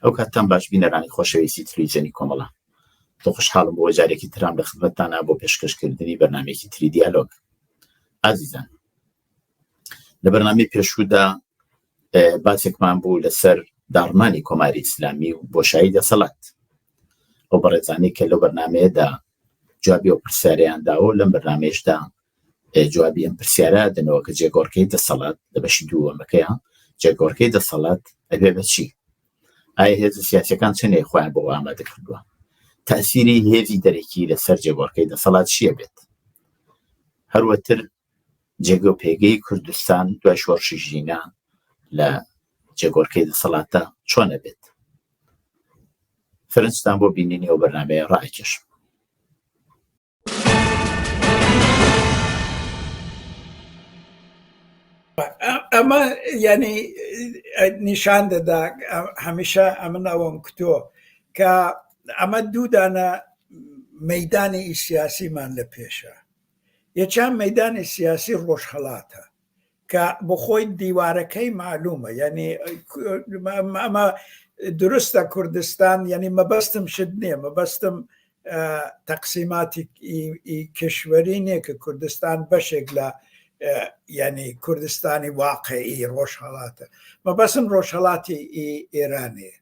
ئەو کاتتان باش بینەرانی خۆشەویستی تلویزیۆنی کۆمەڵە تۆ خوشحاڵم بۆ جارێکی ترام لە خزمەتتانە بۆ پێشکەشکردنی بەرنامەیەکی تری دیالۆگ. ئازیزان، لە بەرنامەی پێشوودا باسێکمان بوو لەسەر داڕمانی کۆماری ئیسلامی و بۆشایی دەسەڵات. ئەو بەڕێزانەی کە لەو بەرنامەیەدا جوابی ئەو پرسیارەیان داوە لەم بەرنامەیەشدا جوابی ئەم پرسیارە دەنەوە کە جێگۆڕکەی دەسەڵات لە بەشی دووەمەکەیە جێگۆڕکەی دەسەڵات ئەبێ بە چی؟ ئایا هێز سیاسیەکان چنێ خۆیان بۆ ئامادە کردووە؟ تەسیری هێزی دەرەکی لەسەر جێگۆڕکەی دەسەڵات چییە بێت؟ هەروەتر جێگە و پێگەی کوردستان دوای شۆڕشی ژینە لە جێگۆڕکەی دەسەڵاتە چۆنە بێت؟ فرنجتان بۆ بینینی ئەو بەرنامەیە ڕائیکێشم. ئەمە یعنی نیشان دەدا هەمیشە ئەمنەوەم کتۆ کە ئەمە دوودانە مەیدانی سیاسیمان لە پێشە. یەکیان مەیدانی سیاسی ڕۆژهەڵاتە کە بۆ خۆی دیوارەکەی معلومە، یعنی ئەمە درستە کوردستان، یعنی مەبەستم شت نییە، مەبەستم تەقسیماتی کشوەری نییە کە کوردستان بەشێک لە یعنی کوردستانی واقعی ڕۆژهەڵاتە. مەبەستم ڕۆژهەڵاتی ئێرانێ،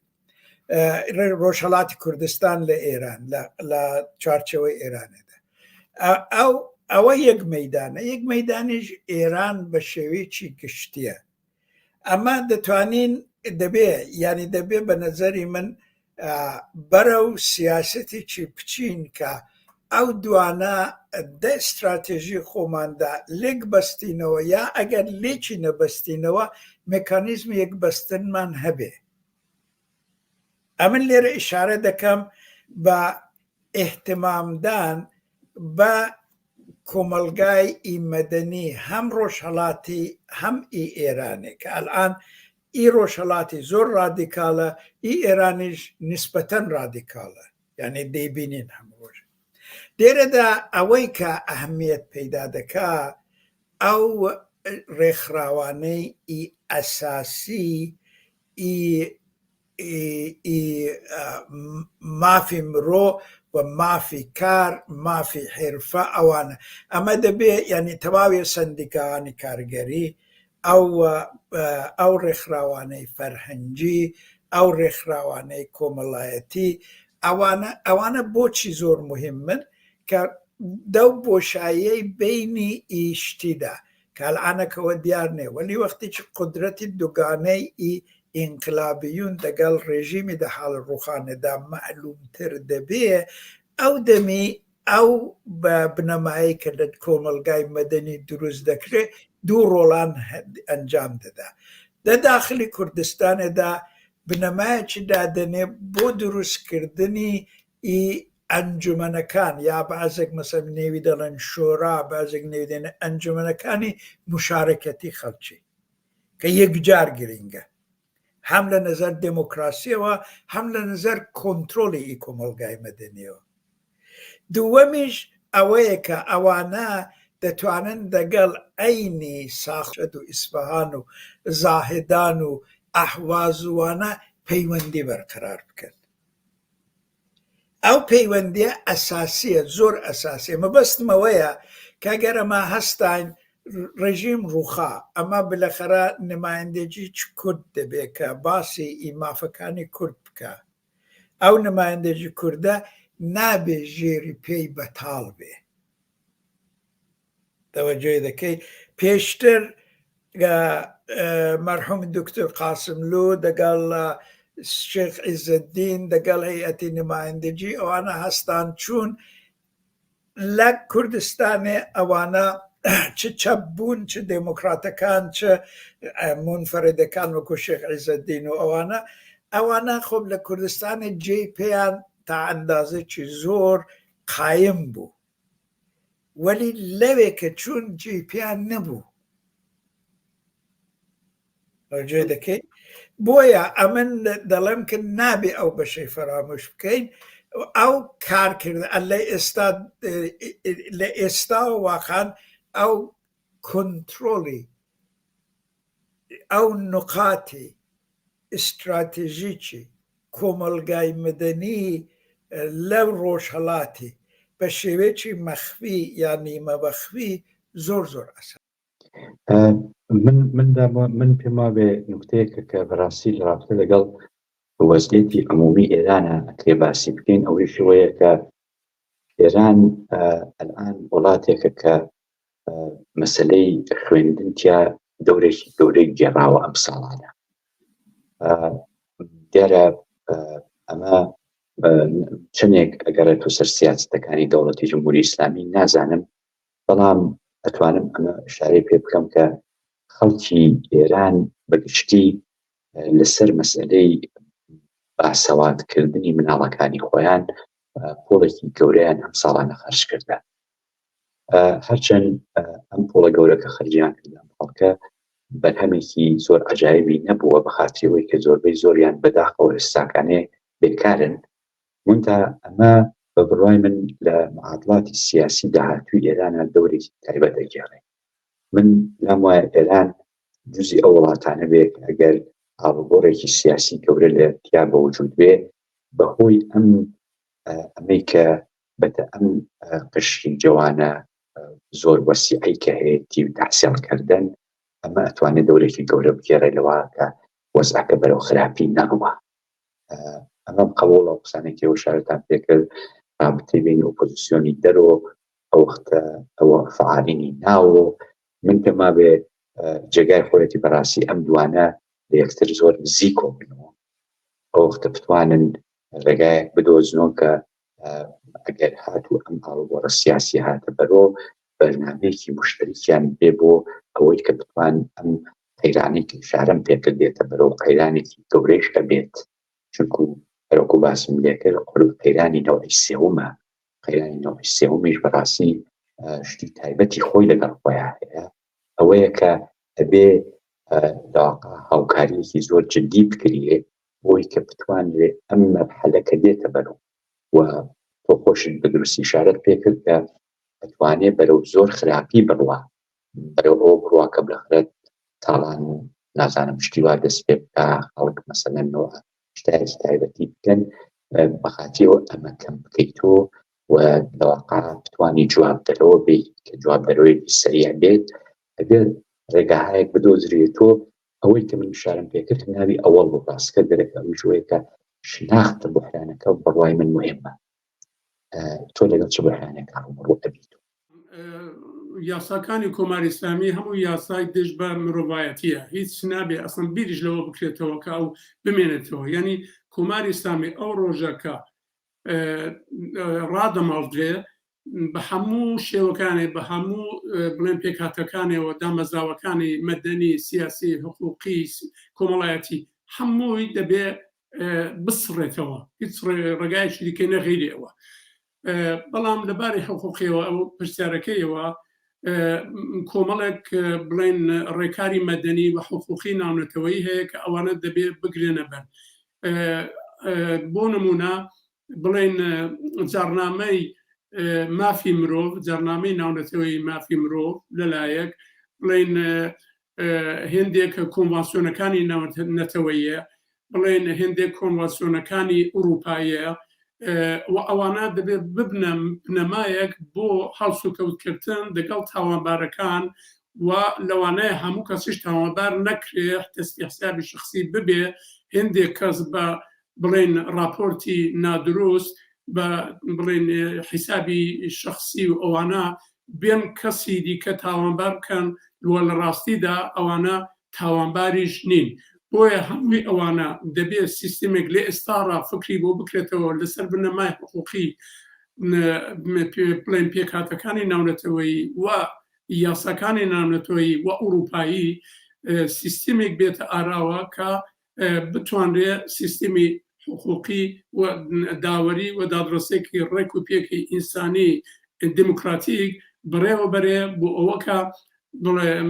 ڕۆژهەڵاتی کوردستان لە ئێران لە چارچەوەی ئێرانێدا. ئەوە یەک مەیدانە. یەک مەیدانیش ئێران بە شێوەیەکی گشتیە. ئەمە دەتوانین دەبێ بە نەزەری من بەرەو سیاسەتێکی بچین کە ئەو دوانە دە استراتێژی خۆماندا لێک بەستینەوە، یا ئەگەر لێکی نەبەستینەوە مێکانیزمی یەک بەستنمان هەبێ. ئەمن لێرە ئیشارە دەکەم بە ئێحتیمامدان بە کۆمەلگای مەدەنی هەم ڕۆژهەڵاتی هەم ئێرانێ کە ئەلئان ڕۆژهەڵاتی زۆر ڕادیکالە، ئێرانیش نسبەتەن ڕادیکالە، یعنی دەیبینین هەموو ڕۆژ. لێرەدا ئەوەی کە ئەهمیەت پەیدا دەکا ئەو ڕێکخراوانەی ئەساسی مافی مرۆ و مافی کار، مافی حرفە ئەوانە. ئەمە دەبێ یعنی تەواوی سندیکاوانی کارگەری، ئەو ڕێکخراوانەی فەرهەنگی، ئەو ڕێکخراوانەی کۆمەڵایەتی، ئەوانە بۆچی زۆر مهمن کە دەو بۆشاییەی بینی ئیشتیدا کە ئەلعانەکەوە دیار نێ، وەلی وەختی چ قودرەتی دوگانەی ئینقلابیون دەگەڵ ڕێژیمی دەحاڵ ڕوخانەدا معلومتر دەبێ، ئەو دەمی ئەو بنەمایی کە لە کۆمەلگای مەدەنی دروست دەکرێت دوو ڕۆڵان ئەنجام دەدا. لە داخلی کوردستانێدا بنەمایەکی دادەنێ بۆ دروستکردنی ئەنجومەنەکان، یا بەعزێک مەسەڵ نێوی دەڵێن شۆرا، بەعزێک نێوی دێنە ئەنجومەنەکانی مشارەکەتی خەڵکی کە یەکجار گرنگە، هەم لە نەزەر دموکراسیەوە هەم لە نەزەر کۆنترۆلی کۆمەلگای مەدەنیەوە. دووەمیش ئەوەیە کە ئەوانە دەتوانن دەگەڵ ئەینی ساخت و ئیسفەهان و زاهدان و ئەحوازوانە پەیوەندی بەرقرار بکەن. ئەو پەیوەندیە ئەساسیە، زۆر ئەساسیە. مەبەستمەوەیە کە ئەگەر ئەمە هەستاین ڕژیم ڕووخا، ئەمە بلەخەرە نمایندەجی کورد دەبێت کە باسی ئیمافەکانی کورد بکە. ئەو نمایندەجی کووردە نابێ ژێری پێی بەتاڵ بێ. تەوەجۆی دەکەی پێشتر مەرحوم دکتۆر قاسملو دەگەڵ شێخ عیزەدین دەگەڵ هەیئەتی نمایندەجی ئەوانە هەستان چوون لە کوردستانێ، ئەوانە چ چەپ بوون، چ دموکراتەکان، چ منفەرەدەکان وەکو شێخ عیزەدین و ئەوانە خۆب لە کوردستانی جێ پێیان تا ئەندازێکی زۆر قایم بوو، وەلی لەوێ کە چوون جێ پێیان نەبوو. ڕێ دەکەی بۆیە ئەمن دەڵێم کە نابێ ئەو بەشەی فەرامۆش بکەین. ئەو کارکردن لە ئێستا واقعاً ئەو کۆنترۆلی ئەو نقاتی استراتێژیکی کۆمەلگای مدنی لەو ڕۆژهەڵاتی بە شێوەیەکی مەخفی یان نیمە بەخفی زۆر ئەسا. من پێما بێ نوکتەیەکە کە بەڕاستی لە رابطە لەگەڵ وەزعیەتی عمومی ئێرانە ئەکرێ باسی بکەین، ئەوەی شوەیە کە ئێران ئەلان وڵاتێکە کە مەسەلەی خوێندن تیا دەورێکی گەورەی گێڕاوە ئەم ساڵانە. دیارە ئەمە چنێک ئەگەرە تو سەر سیاسەتەکانی دەوڵەتی جمهوری ئیسلامی نازانم، بەڵام ئەتوانم ئەمە شارەی پێ بکەم کە خەڵکی ئێران بەگشتی لەسەر مەسئلەی باسەوادکردنی مناڵەکانی خۆیان پۆڵێکی گەورەیان ئەم ساڵانە خەرج کردە. هەرچەند ئەم پۆڵە گەورەکە خەرجیان کردن خەڵکە بەرهەمێکی زۆر عەجایبی نەبووە، بەخاتریەوەی کە زۆربەی زۆریان بەداخەوە ئێستاکانێ بێکارن. مونتا ئەمە بە بڕوای من لە معادڵاتی سیاسی داهاتووی ئێرانە دەورێکی تایبەت دەگێڕێ. من لام وایە ئێران جزئی ئەو وڵاتانە بێت ئەگەر ئاڵوگۆڕێکی سیاسی گەورە لە تیا بە وجود بێ بەهۆی ئەمەی کە بەتە ئەم قشری جوانە زۆر وەسیعی کە هەیەی تحسیڵکردن، ئەمە ئەتوانێت دەورێکی گەورە بگێڕێ لەوە کە وەزعەکە بەرەو خراپی نەڕوە. ئەمەم قەوڵە قسانێکەوە شارەتان پێکرد رابطەی بینی ئۆپۆزیسیۆنی دەرۆ ئەو وەختە ئەوە فعالینی ناوە. من پێما بێ جێگای خۆیەتی بەڕاستی ئەم دوانە لە یەکتر زۆر نزیکۆ بنەوە، ئەو وەختە بتوانن ڕێگایەک بدۆزنەوە کە ئەگەر هاتوو ئەم ئاڵوگۆڕە سیاسی هاتە بەرۆ بەرنامەیەکی مشتەرکیان بێ بۆ ئەوەی کە بتوان ئەم قەیرانێکی شارەم پێکردێتە بەرەو قەیرانێکی گەورەیش هەبێت. چونکو هەروەکو باسم لێ کرد قەیرانی نەوەی سێومە، قەیرانی نەوەی سێومیش بەڕاستی شتی تایبەتی خۆی لەگەڵ خۆیان هەیە، ئەوەیە کە ئەبێ لەواقع هاوکاریەکی زۆر جدی بکرێ بۆی کە بتوانرێ ئەم مەرحەلەکە دێتە بەرەو. و تۆ خۆشت بە دروستی شارەت پێکرد کە ئەتوانێت بەرەو زۆر خراپی بڕوە، بەرەو ئەو بڕواکە بلەخرێت تاڵان و نازانم شتیوا دەست پێ بکە خەڵک مەسەلەنەوە شتایکی تایبەتی بکەن بەخاتیەوە ئەمە کەم بکەیتۆ و لەواقع بتوانی جواب دەرەوە بێ کە جواب دەرەوەی سەریع بێت. ئەگەر ڕێگاهایەک بدۆزرێتۆ ئەوەی کە من شارم پێکرد ناوی ئەوەڵ بۆ باسکە دەرەکە ئەوی ژوەیەکە شناختە بحرانەکە بەڕوای من مهمە. تۆ لەگەڵ چ بحرانێکە ڕوبەڕوو دەبیت؟ یاساکانی کۆماری ئیسلامی هەموو یاسای دژ بە مرۆڤایەتیە، هیچ نابێ ئەسڵ بیریش لەوە بکرێتەوە کە ئەو بمێنێتەوە. یعنی کۆماری ئیسلامی ئەو ڕۆژەکە ڕادەمەڵدرێ بە هەموو شێوەکانی بە هەموو بڵێن پێکهاتەکانەوە دامەزراوەکانی مەدەنی سیاسی حقوقی کۆمەڵایەتی هەمووی دەبێ بسڕێتەوە، هیچ ڕێگایەکی دیکە نەغیرێەوە. بەڵام لەباری حقوقیەوە ئەو پرسیارەکەیەوە کۆمەڵێک بڵێن ڕێکاری مەدەنی و حقوقی ناونەتەوەی هەیە کە ئەوانە دەبێ بگرێنە بەر. بۆ نمونە بڵێن جارنامەی مافی مرۆڤ، جارنامەی ناونەتەوەی مافی مرۆڤ لەلایەک بڵێن هێندێک کۆنڤانسیۆنەکانی ناونەتەوەیە، بڵێن هێندێک کۆنڤانسیۆنەکانی ئوروپایە و ئەوانە دەبێت ببنە بنەمایەک بۆ هەڵس و کەوتکردن لەگەڵ تاوانبارەکان و لەوانەیە هەموو کەسیش تاوانبار نەکرێ دەستی حسابی شخصی ببێ. هێندێک کەس بە بڵێن راپۆرتی نادروست بە بڵێن حیسابی شخصی و ئەوانە بێن کەسی دیکە تاوانبار بکەن وە لە ڕاستیدا ئەوانە تاوانباریش نین. بۆیە هەمووی ئەوانە دەبێت سیستمێک لێ ئێستاڕا فکری بۆ بکرێتەوە لەسەر بنەمای حقوقی بڵێن پێکهاتەکانی ناونەتەوەی و یاساکانی ناونەتەوەی و ئوروپایی سیستمێک بێتە ئاراوە کە بتوانرێ سیستمی حقوقی و داوەری و دادڕەسێکی ڕێک و پێکی ئینسانی دموکراتیک بڕێوە بەرێ بۆ ئەوەکە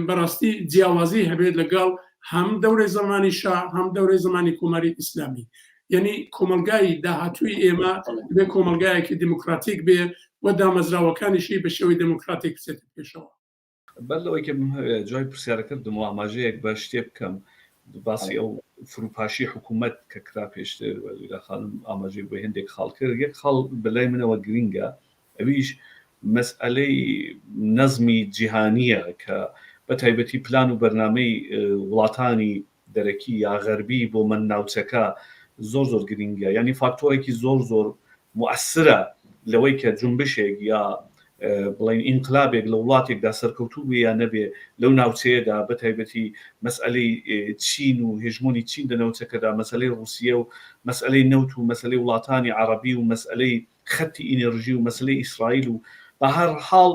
بەڕاستی جیاوازی هەبێت لەگەڵ هەم دەورەی زمانی شا هەم دەورەی زمانی کۆماری ئیسلامی. یعنی کۆمەلگای داهاتووی ئێمە بێ کۆمەلگایەکی دموکراتیک بێ و دامەزراوەکانیشی بە شێوەی دموکراتیک بچێتە پێشەوە. بەلەوەی کە جوای پرسیارەکە دم و ئاماژەیەک بە شتێ بکەم باسی ئەو فروپاشی حکوومەت کە کرا پێشتر خانم ئاماژەی بۆ هێندێک خاڵ کرد یەک خاڵ بەلای منەوە گرینگە ئەویش مەسئلەی نەزمی جیهانیە کە بە تایبەتی پلان و بەرنامەی وڵاتانی دەرەکی یا غەربی بۆ من ناوچەکە زۆر گرینگە ینی فاکتۆرێکی زۆر مؤثرە لەوەی کە جنبشێک یا بڵین ئینقلابێک لە وڵاتێکدا سەرکەوتوو بێ یا نەبێ لەو ناوچەیەدا بە تایبەتی مەسئلەی چین و هێژمۆنی چین لە ناوچەکەدا مەسئلەی رووسیە و مەسئلەی نەوت و مەسئلەی وڵاتانی عەرەبی و مەسئلەی خەتی ئینێرژی و مەسئلەی ئیسرائیل و بە هەر حاڵ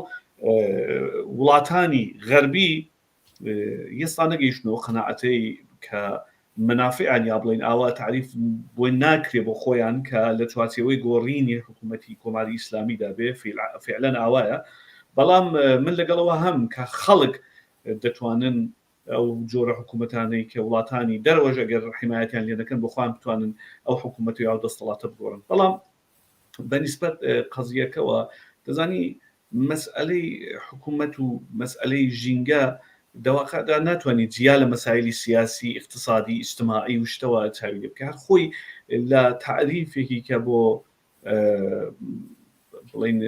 وڵاتانی غەربی ئێستا نەگەیشتنەوە قەناعەتەی کە منافعان یا بڵین ئاوا تعریف بۆی ناکرێ بۆ خۆیان کە لە چوارچێوەی گۆڕینی حکوومەتی کۆماری ئیسلامیدا بێ فعلەن ئاوایە بەڵام من لەگەڵەوە هەم کە خەڵک دەتوانن ئەو جۆرە حکوومەتانەی کە وڵاتانی دەرەوەژ ئەگەر حیمایەتیان لێ دەکەن بۆخوان بتوانن ئەو حکوومەتی یا دەسەڵاتە بگۆڕن بەڵام بەنسبەت قەزیەکەەوە دەزانی مەسئلەی حکوومەت و مەسئلەی ژینگە دەواقعدا ناتوانێت جیا لە مەسایلی سیاسی اقتصادی ئیجتماعی و شتەوە چاوی لێ بکات خۆی لە تعریفێکی کە بۆ بڵین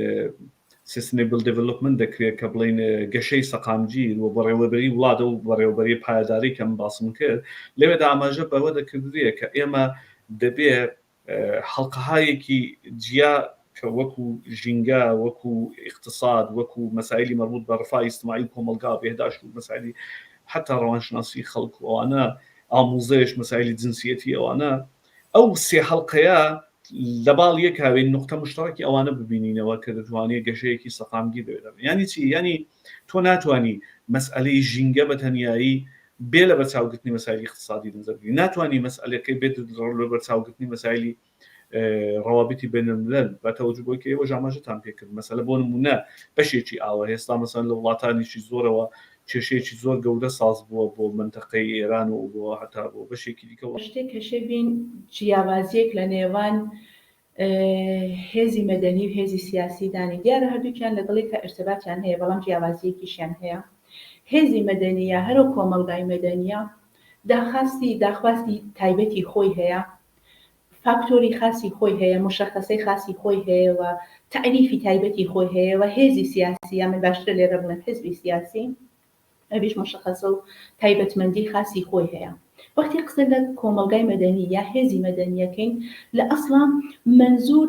sustainable development دەکرێت کە بڵین گەشەی سەقامگیر و بەڕێوەبەری وڵاتە و بەڕێوەبەری پایداری کەم باسم کرد لەوێدا ئاماژە بەوە دەکردوێت کە ئێمە دەبێت حەڵقەهایەکی جیا کە وەکو ژینگە وەکو اقتصاد وەکو مەسایلی مربوط بە ڕفای ئیجتماعی کۆمەلگا بێداشت و مەسایلی حتا ڕەوانشناسی خەڵک ئەوانە ئاموزش مەسایلی جنسیەتی ئەوانە ئەو سێ حەڵقەیە لە باڵ یەکاوێن نقطە مشترەکی ئەوانە ببینینەوە کە دەتوانێت گەشەیەکی سەقامگیر بێت ینی چی ینی تۆ ناتوانانی مەسئلەی ژینگە بە تەنیایی بێ لە بەرچاوگرتنی مەسایلی اقتصادی دەنجەرگری ناتوانانی مەسئلەکەی بێت لە بەرچاوگرتنی مەسایلی ڕەوابیتی بینالملل بە تەوەجوه بۆی کە ئێوە ژاماژەتان پێکرد مەسەلە بۆ نمونە بەشێکی ئاوە هێستا مەسەن لە وڵاتانیشی زۆرەوە کێشەیەکی زۆر گەورە ساز بووە بۆ منتەقەی ئێران و بۆ هەتا بۆ بەشێکی دیکەەوە شتێک کەشە بین جیاوازیەک لە نێوان هێزی مەدەنی و هێزی سیاسیدانی دیارە هەردووکیان لەگەڵی کە ئرتباطیان هەیە بەڵام جیاوازیەکیشیان هەیە هێزی مەدەنیە هەرو کۆمەلگای مەدەنیە داخواستی تایبەتی خۆی هەیە فاکتۆری خاصی خۆی هەیە مشخصەی خاصی خۆی هەیە و تعریفی تایبەتی خۆی هەیە و هێزی سیاسی یا من باشتر لێرە بڵێن حزبی سیاسی ئەویش مشخصە و تایبەتمەندی خاصی خۆی هەیە وەختی قسە لە کۆمەلگای مەدەنی یا هێزی مەدەنیەکەین لە ئەسڵا منزور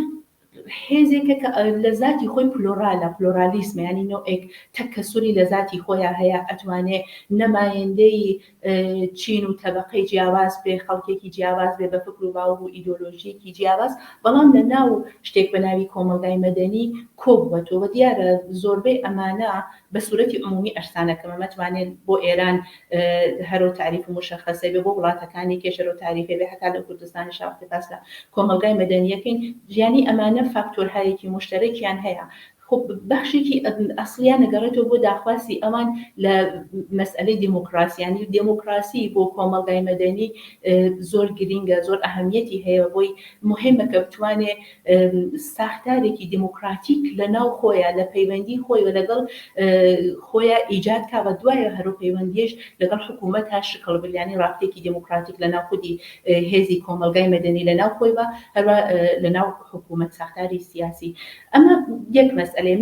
هێزێکە کە لە ذاتی خۆی پلۆرالە پلۆرالیسمە ینی نوعێک تەکەسوری لە ذاتی خۆیان هەیە ئەتوانێت نەمایەندەی چین و تەبەقەی جیاواز بێ خەڵکێکی جیاواز بێ بە فکر و باوەڕ و ئیدۆلۆژیەکی جیاواز بەڵام لە ناو شتێک بە ناوی کۆمەلگای مەدەنی کۆبووەتەوە دیارە زۆربەی ئەمانە بە سوورەتی عمومی ئەرسانەکەمە مەتوانێت بۆ ئێران هەرو تعریف و مشخصە بێ بۆ وڵاتەکانی کێشەرۆ تاریخی بێ هەتا لە کوردستانی شاوەتی پاسە کۆمەلگای مەدەنیەکەین ژیانی ئەمانە فاکتۆرهایەکی مشترەکیان هەیە خب بەخشێکی ئەسڵیان نەگەڕێتەوە بۆ داخواسی ئەوان لە مەسئلەی دیموکراسیانی دموکراسی بۆ کۆمەلگای مەدەنی زۆر گرینگە زۆر ئەهەمیەتی هەیە بۆی مهمە کە بتوانێت ساختارێکی دیموکراتیک لە ناو خۆیان لە پەیوەندی خۆی و لەگەڵ خۆیان ئیجاد کا بە دوایە هەرو پەیوەندیش لەگەڵ حکوومەتە شکڵ بریانی ڕاستێکی دیموکراتیک لە ناو خودی هێزی کۆمەلگای مەدەنی لە ناو خۆی بە هەروە لە ناو حکوومەت ساختاری سیاسی ئەمە یەک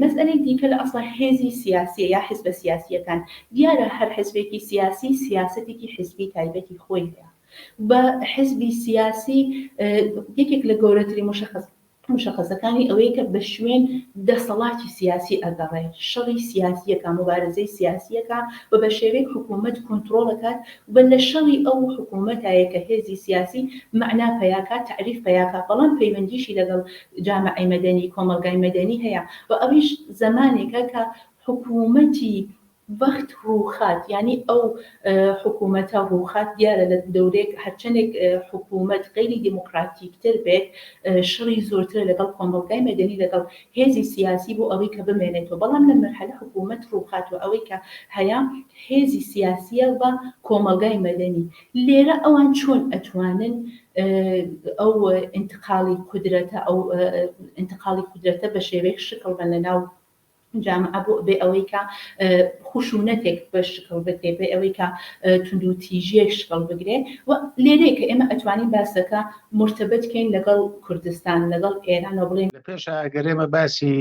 مەسئلەی دیکە لە ئەسڵا هێزی سیاسی یا حزبە سیاسیەکان دیارە هەر حزبێکی سیاسی سیاسەتێکی حزبی تایبەتی خۆی هەیە بە حزبی سیاسی یەکێک لە گەورەترین مشخصەکانی ئەوەیە کە بە شوێن دەسەڵاتی سیاسی ئەگەڕێ شەڕی سیاسیەکە مبارزەی سیاسیەکە و بە شێوەیەک حکوومەت کۆنتڕۆڵەکات و لە شەڕی ئەو حکوومەتایە کە هێزی سیاسی معنا پەیاکە تعریف پەیاکە بەڵام پەیوەندیشی لەگەڵ جامعەی مەدەنی کۆمەلگای مەدەنی هەیە و ئەویش زمانێکە کە حکوومەتی وەخت ڕووخات ینی ئەو حکوومەتە ڕووخات دیارە لە دەورێک هەرچەندێک حکوومەت غەیری دیموکراتیکتر بێت شڕی زۆرتر لەگەڵ کۆمەلگای مەدەنی لەگەڵ هێزی سیاسی بۆ ئەوەی کە بمێنێتەوە بەڵام لە مەرحەلە حکوومەت ڕووخات و ئەوەی کە هەیە هێزی سیاسیە بە کۆمەلگای مەدەنی لێرە ئەوان چۆن ئەتوانن ئەو انتقالی قودرەتە بە شێوەیەک شکڵ بن لە ناو جامعە بێ ئەوەی کە خشونەتێک بە شکڵ بکرێ بێ ئەوەی کە تونند و تیژیەک شکڵ بگرێ و لێرەیە کە ئێمە ئەتوانین باسەکە مرتبط بکەین لەگەڵ کوردستان لەگەڵ ئێرانەوە بڵێن لە پێش ئەگەرێمە باسی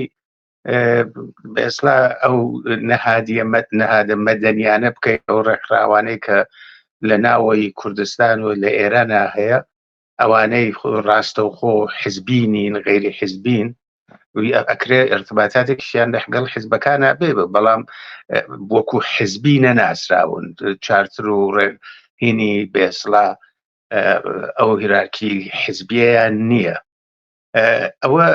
بەسلا ئەو نەهادە مەدەنیانە بکەین ئەو ڕێکخراوانەی کە لە ناوەی کوردستان و لە ئێرانە هەیە ئەوانەی ڕاستەوخۆ حزبینین غیری حزبین ئەکرێ ارتباطاتێکیان لەگەڵ حزبەکانە بێ بەڵام وەکو حزبی نەناسراون چارتر و ڕێهینی بێسڵا ئەو هیرارکی حزبیەیان نییە. ئەوە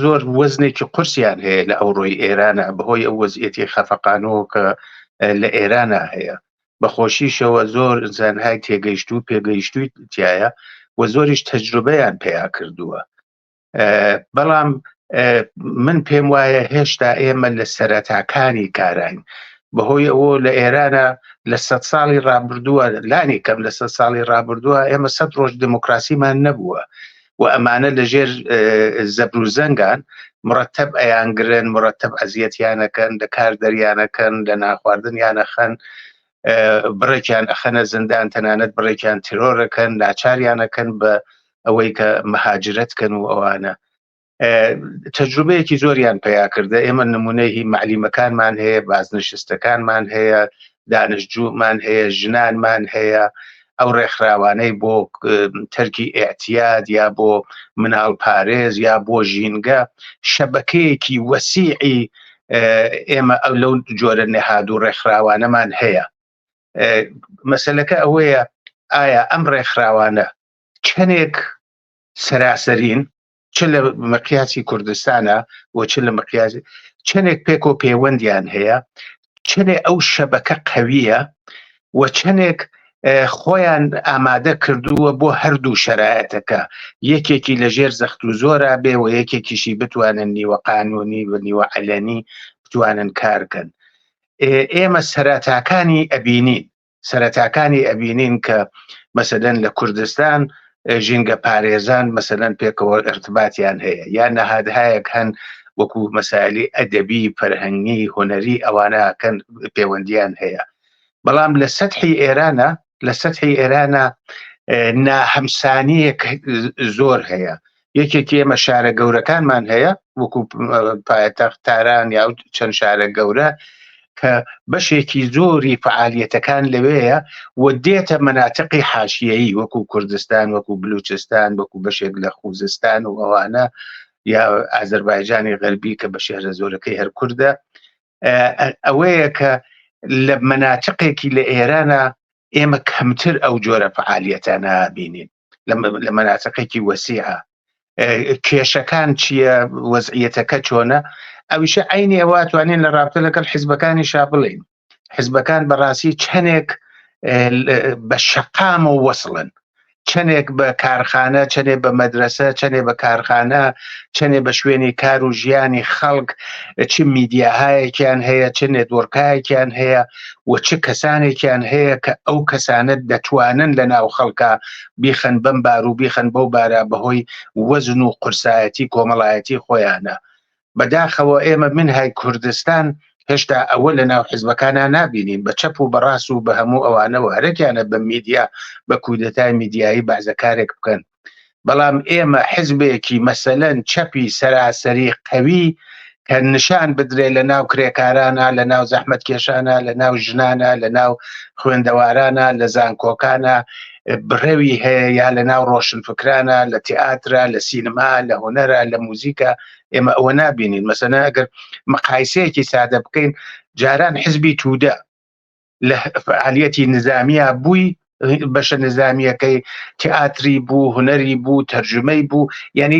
زۆر وەزنێکی قورسیان هەیە لە ئەوڕۆی ئێرانە بەهۆی ئەو وەزعەتی خەفەقانەوە کە لە ئێرانە هەیە. بەخۆشیشەوە زۆر زانهای تێگەیشتوو پێگەیشتووی تایە و زۆریش تەجروبەیان پێیا کردووە. بەڵام من پێم وایە هێشتا ئێمە لە سەرەتاکانی کاراین بەهۆی ئەوە لە ئێرانە لە 100 ساڵی ڕابردووە لانی کەم لە 100 ساڵی ڕابردووە ئێمە 100 ڕۆژ دموکراسیمان نەبووە و ئەمانە لەژێر زەبر و زەنگان مرتب ئەیانگرن مرتب ئەزیەتیانەکەن لە کار دەریانەکەن لە ناخواردنیانەخەن بڕێکیان ئەخەنە زندان تەنانەت بڕێکیان تیرۆرەکەن ناچاریانەکەن بە ئەوەی کە مەهاجرەتکەن و ئەوانە تەجروبەیەکی زۆریان پیا کردە. ئێمە نمونەی معلیمەکانمان هەیە بازنشستەکانمان هەیە دانشجومان هەیە ژنانمان هەیە ئەو ڕێکخراوانەی بۆ تەرکی ئێعتیاد یا بۆ مناڵ پارێز یا بۆ ژینگە شەبەکەیەکی وەسیعی ئێمە ئەو لەو جۆرە نەهاد و ڕێکخراوانەمان هەیە. مەسەلەکە ئەوەیە ئایا ئەم ڕێکخراوانە چەندێک سەراسەرین چ لە مقیاسی کوردستانە و چ لە مقیاسی چەندێک پێک و پەیوەندیان هەیە چەندێک ئەو شەبەکە قەویە و چەندێک خۆیان ئامادە کردووە بۆ هەردوو شەرایەتەکە یەکێکی لەژێر زەخت و زۆرە بێ و یەکێکیشی بتوانن نیوە قانونی و نیوە عەلەنی بتوانن کارکەن. ئێمە سەرەتاکانی ئەبینین کە مەسەلەن لە کوردستان ژینگە پارێزان مەسەلەن پێکەوە ارتباتیان هەیە یان نەهادهایەک هەن وەکو مەسائلی ئەدەبی فەرهەنگی هونەری ئەوانەکەن پەیوەندیان هەیە. بەڵام لە سەتحی ئێرانە ناهەمسانیەک زۆر هەیە. یەکێکی ئێمە شارە گەورەکانمان هەیە وەکو پایتەخت تاران یا چەند شارە گەورە کە بەشێکی زۆری فعالیەتەکان لەوەیە و دێتە مەناتقی حاشیەیی وەکو کوردستان وەکو بلوچستان وەکو بەشێک لە خوزستان و ئەوانە یا ئازەربایجانی غەربی کە بە شێرە زۆرەکەی هەر کوردە. ئەوەیە کە لە مەناتقێکی لە ئێرانە ئێمە کەمتر ئەو جۆرە فعالیەتانە بینین لە مەناتقێکی وەسیعە. کێشەکان چییە وەزعیەتەکە چۆنە ئەویشە عینی ئەوە توانین لە ڕابطە لەگەڵ حیزبەکانیشا بڵین. حیزبەکان بەڕاستی چەندێک بە شەقام و وەسڵن چەندێک بە کارخانە چەندێک بە مەدرسە چەندێک بە کارخانە چەندێک بە شوێنی کار و ژیانی خەڵک چ میدیاهایەکیان هەیە چ نێتوەرکایەکیان هەیە و چ کەسانێکیان هەیە کە ئەو کەسانت دەتوانن لە ناو خەڵکە بیخەن بەم بار و بیخەن بەو بارە بەهۆی وەزن و قورسایەتی کۆمەڵایەتی خۆیانە. بەداخەوە ئێمە منهای کوردستان هێشتا ئەوە لە ناو حیزبەکانە نابینین بە چەپ و بەڕاست و بە هەموو ئەوانەوە هەرێکیانە بە میدیا بە کودەتای میدیایی بازەکارێک بکەن. بەڵام ئێمە حیزبێکی مەسەلەن چەپی سەراسەری قەوی کە نیشان بدرێ لە ناو کرێکارانە لە ناو زەحمەتکێشانە لە ناو ژنانە لە ناو خوێندەوارانە لە زانکۆکانە بڕێوی هەیە یا لە ناو ڕۆشنفکرانە لە تیئاترە لە سینەما لە هونەرە لە موزیکە ئێمە ئەوە نابینین. مەسەلەن ئەگەر مقایسەیەکی سادە بکەین جاران حیزبی توودە لە فعالیەتی نظامیە بووی بەشە نظامیەکەی تیئاتری بوو هونەری بوو تەرجمەی بوو یعنی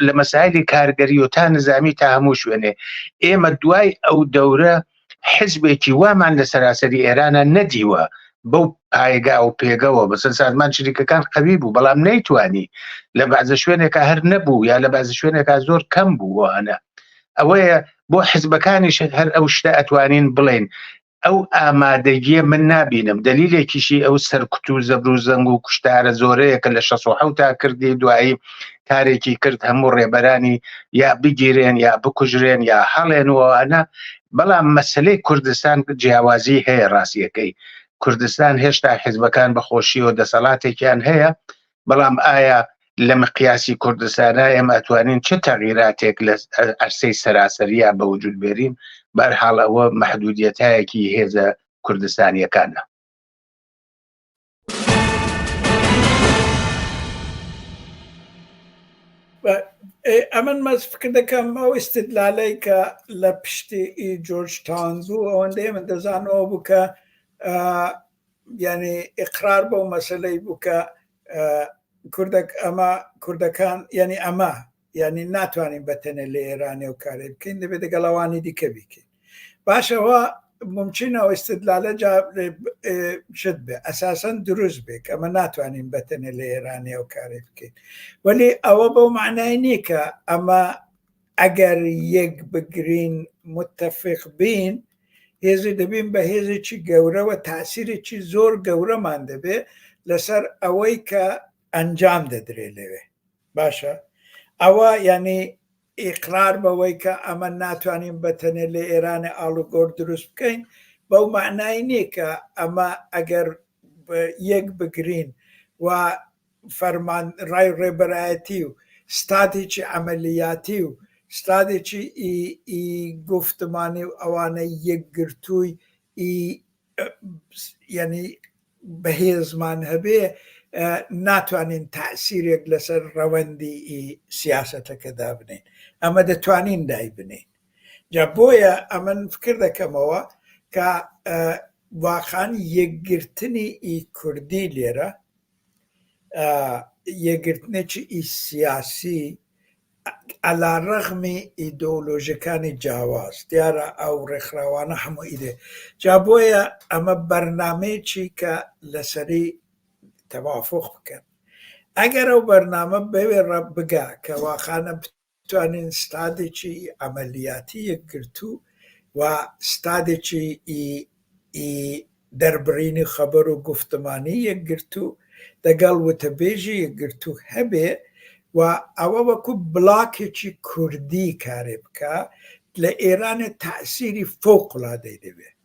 لە مەسایلی کارگەری و تا نظامی تا هەموو شوێنێ. ئێمە دوای ئەو دەورە حیزبێکی وامان لە سەراسەری ئێرانە نەدیوە بەو پایگا و پێگەوە بەسەر سازمان شریکەکان قەوی بوو بەڵام نەیتوانی لە بەعزە شوێنێکە هەر نەبوو یا لە بەعزە شوێنێکە زۆر کەم بوو. وانە ئەوەیە بۆ حیزبەکانیش هەر ئەو شتە ئەتوانین بڵێن ئەو ئامادەگیە من نابینم. دلیلێکیشی ئەو سەرکوت و زەبر و زەنگ و کوشتارە زۆرەیە کە لە 67 تا کردی دوایی کارێکی کرد هەموو ڕێبەرانی یا بگیرێن یا بکوژرێن یا هەڵێنەوەوانە. بەڵام مەسلەی کوردستان جیاوازی هەیە. ڕاستیەکەی کوردستان هێشتا حیزبەکان بەخۆشی و دەسەڵاتێکیان هەیە، بەڵام ئایا لە مقیاسی کوردستانە ئێمە ئەتوانین چه تەغییراتێک لە ئەرسەی سەراسەریە بە وجود بێرین؟ بەرحاڵ ئەوە مەحدودیەتایەکی هێزە کوردستانیەکانە. ئەمن مەز فکر دەکەم ئەو استدلالەی کە لە پشتی جۆرج تاون بوو ئەوەندەی من دەزانەوە بوو کە یعنی ئیقرار بەو مەسەلەی بوو کە ئەمە کوردەکان یعنی ئەمە یعنی ناتوانین بەتەنە لە ئێرانێ و کارێ بکەین، دەبێت دەگەڵەوانی دیکە بیکەین. باشەوە ممکنەوە استدلالە شت بێ ئەساسەن دروست بێ کە ئەمە ناتوانین بەتەنە لە ئێرانێ و کارێ بکەین، وەلی ئەوە بەو معنای نییە کە ئەمە ئەگەر یەک بگرین متفق بین هێزی دەبین بە هێزێکی گەورەوە تاسیرێکی زۆر گەورەمان دەبێ لەسەر ئەوەی کە ئەنجام دەدرێ لەوێ. باشە ئەوە یعنی ئیقرار بەوەی کە ئەمە ناتوانین بەتەنێ لە ئێرانە ئاڵوگۆڕ دروست بکەین بەو معنای نییە کە ئەمە ئەگەر یەک بگرین و فەرمان ڕای ڕێبەرایەتی و ستاتێکی ئەمەلیاتی و ستادێکی گفتمانی و ئەوانەی یەکگرتووی یعنی بەهێزمان هەبێ ناتوانین تاسیرێک لەسەر ڕەوەندی سیاسەتەکە دابنین، ئەمە دەتوانین دای بنین. جا بۆیە ئەمن فکر دەکەمەوە کە واقعاً یەکگرتنی کوردی لێرە یەکگرتنێکی سیاسی ئەلا ڕەغمی ئیدۆلۆژیەکانی جیاواز دیارە ئەو ڕێکخراوانە هەموو ئیدێ. جا بۆیە ئەمە بەرنامەیەکی کە لەسەری تەوافق بکەن. ئەگەر ئەو بەرنامە بەوێ ڕە بگا کە واقعانە بتوانین ستادێکی ئەمەلیاتی یەکگرتو و ستادێکی دەربڕینی خەبەر و گفتمانی یەکگرتو دەگەڵ وتەبێژی یەکگرتو هەبێ و ئەوە وەکو بڵاکێکی کوردی کارێ بکە لە ئێرانە تاسیری فۆقڵادەی دەبێت.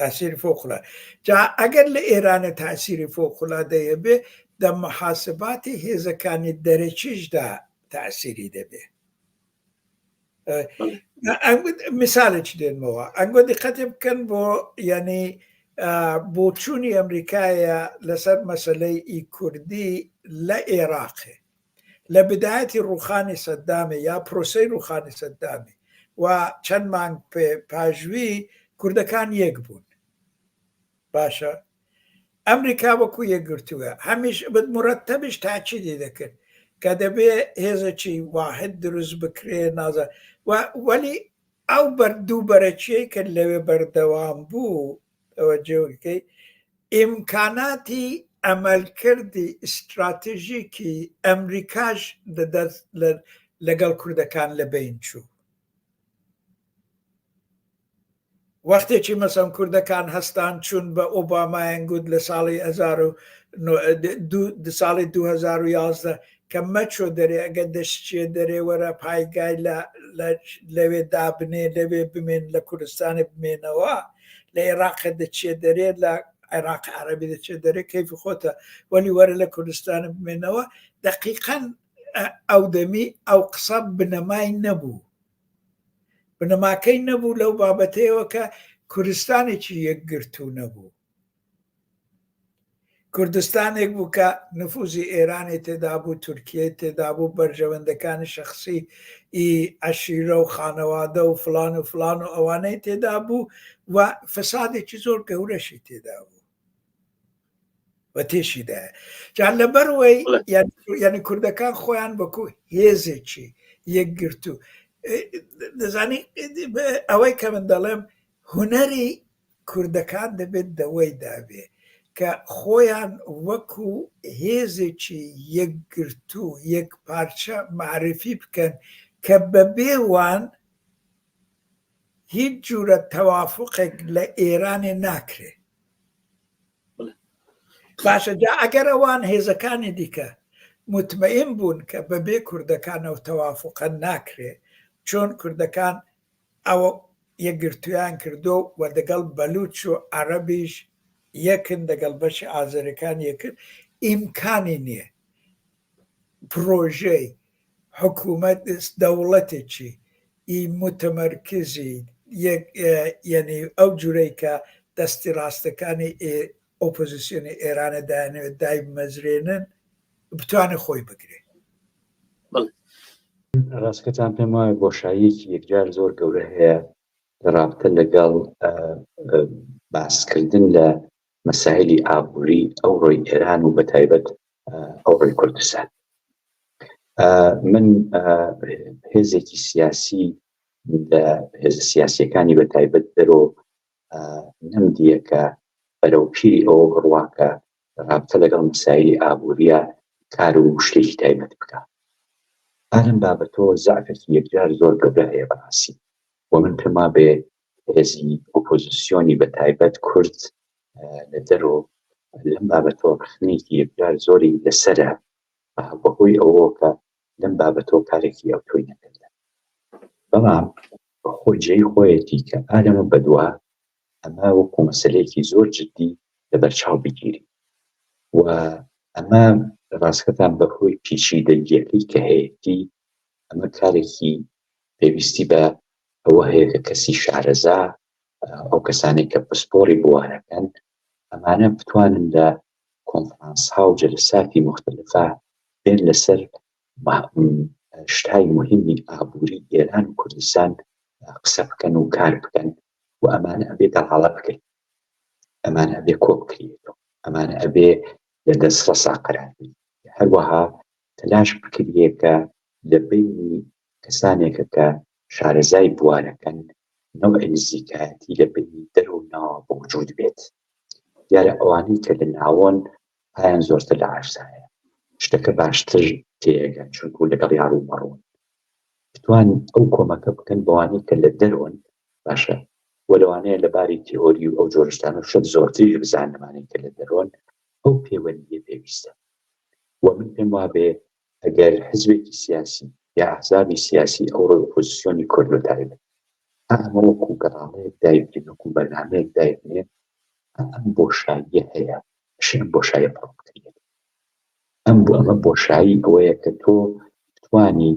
تاسیری فۆقڵادە. جا ئەگەر لە ئێرانە تاسیری فۆقڵادەیە بێ دە محاسباتی هێزەکانی دەرەکیشدا تاسیری دەبێت. مثالێکی دێنمەوە ئەنگۆ دیقەتێ بکەن بۆ یعنی بۆ چوونی ئەمریکایە لەسەر مەسەلەی کوردی لە عێراقێ لە بدایەتی ڕوخانی سەددامێ یا پرۆسەی ڕوخانی سەددامی و چەند مانگ پاژووی کوردەکان یەک بوون. باشە ئەمریکا وەکو یەکگرتووە هەمیش مرەتەبش تاکیدی دەکرد کە دەبێ هێزێکی واحد دروست بکرێ نازە وەلی ئەو بەردوو بەرەچیەی کە لەوێ بەردەوام بوو ئەوە جێوەکەی ئیمکاناتی ئەمەلکردی ئستراتژیکی ئەمریکاش لەگەڵ کوردەکان لە بین چوو. وەختێکی مەسەم کوردەکان هەستان چوون بە ئۆبامایان گوت لە ساڵی 2011 کە مەچۆ دەرێ ئەگە دەشتێ دەرێ وەرە پایگای لەوێ دابنێ لەوێ بمێن لە کوردستانی بمێنەوە لە عێراق دەچێ دەرێ لە عێراق عەرەبی دەچێت دەرێ کەیفی خۆتە وەلی وەرە لە کوردستان بمێنەوە دەقیقەن ئەو دەمی ئەو قسە بنەمای نەبوو بنەماکەی نەبوو لەو بابەتەیەوە کە کوردستانێکی یەکگرتوو نەبوو. کوردستانێک بوو کە نفوزی ئێرانی تێدا بوو، تورکیە تێدا بوو، بەرژەوەندەکانی شخصی عەشیرە و خانەوادە و فلان و فلان و ئەوانەی تێدا بوو و فەسادێکی زۆر گەورەشی تێدا بوو و تێشیدایە. جا لەبەرەوەی یعنی کوردەکان خۆیان وەکو هێزێکی یەکگرتوو دەزانی ئەوەی کە من دەڵێم هونەری کوردەکان دەبێت دەوەی دابێ کە خۆیان وەکو هێزێکی یەکگرتوو یەک پارچە معرفی بکەن کە بەبێوان هیچ جورە تەوافقێک لە ئێرانێ ناکرێ. باشە جا ئەگەر ئەوان هێزەکانی دیکە مطمئن بوون کە بەبێ کوردەکانەوە تەوافقە ناکرێ چۆن کوردەکان ئەوە یەکگرتویان کردو و دەگەڵ بەلوچ و عەرەبیش یەکن دەگەڵ بەشی ئازەریەکان یەکن ئیمکانی نییە پرۆژەی حکوومەت دەوڵەتێکی متمەرکزی یعنی ئەو جورەی کە دەستی ڕاستەکانی ئۆپۆزیسیۆنی ئێرانە دایانەوێت دای مەزرێنن بتوانێت خۆی بگرێ. ڕاستکەتان پێم وایە بۆشاییەکی یەکجار زۆر گەورە هەیە رابطە لەگەڵ باسکردن لە مەسایلی ئابووری ئەو ڕۆی ئێران و بەتایبەت ئەو ڕۆی کوردستان. من هێزێکی سیاسی لە هێزە سیاسیەکانی بەتایبەت دەرۆ نەمدیە کە بەرەو پیری ئەوە بڕواکە رابطە لەگەڵ مەسایلی ئابووریە کار و شتێکی تایبەت بکات. ئارم بابەتەوە زعفێکی یەکجار زۆر گەورە هەیە بەڕاستی و من پێما بێ هێزی ئۆپۆزیسیۆنی بەتایبەت کورد لە دەرۆ لەم بابەتەوە ڕخنێکی یەکجار زۆری لەسەرە بەهۆی ئەوە کە لەم بابەتەوە کارێکی ئەو تۆی نەکردە. بەڵام خۆی جێی خۆیەتی کە ئارەمە بەدووە ئەمە وەکو مەسەلەیەکی زۆر جددی لەبەرچاو بگیری و ئەمە ڕاستکەتان بەهۆی پیچیدەگیەکەی کە هەیەی ئەمە کارێکی پێویستی بە ئەوە هەیە کە کەسی شارەزا ئەو کەسانێک کە پسپۆری بوارەکەن ئەمانە بتوانن لە کۆنفرانسها و جەلساتی مختلفە بێن لەسەر شتای مهمی ئابووری ئێران و کوردستان قسە بکەن و کار بکەن و ئەمانە ئەبێ دەڵاڵە بکەین، ئەمانە ئەبێ کۆ بکرێتەوە، ئەمانە ئەبێ لە دەست ڕەسا قەرار بێت. هەروەها تەلاش بکرێ کە لە بینی کەسانێکە کە شارەزای بوارەکەن نەوعی نزیکایەتی لە بینی دەرونەوە بە وجود بێت. دیارە ئەوانەی کە لە ناوەن پایان زۆرتر لە عەرزایە شتەکە باشتر تێگەن چونکو لەگەڵ یار و مەڕۆن بتوان ئەو کۆمەکە بکەن بەوانەی کە لە دەرۆن باشە وە لەوانەیە لەباری تیۆری و ئەو جۆرشتانە شت زۆرتری بزانمانەی کە لە دەرۆن ئەو پەیوەندیە پێویستە. و من پێم وابێ ئەگەر حزبێکی سیاسی یا ئەحزابی سیاسی ئەو ڕۆی ئۆپۆزیسیۆنی کورد بەتایبەت ئەمە وەکو گەڕاڵەیەک دایبکەن وەکو بەرنامەیەک دایبنێ ئەم بۆشاییە هەیە ئەم بۆشاییە پڕ بکرێت. ئەمە بۆشایی ئەوەیە کە تۆ بتوانی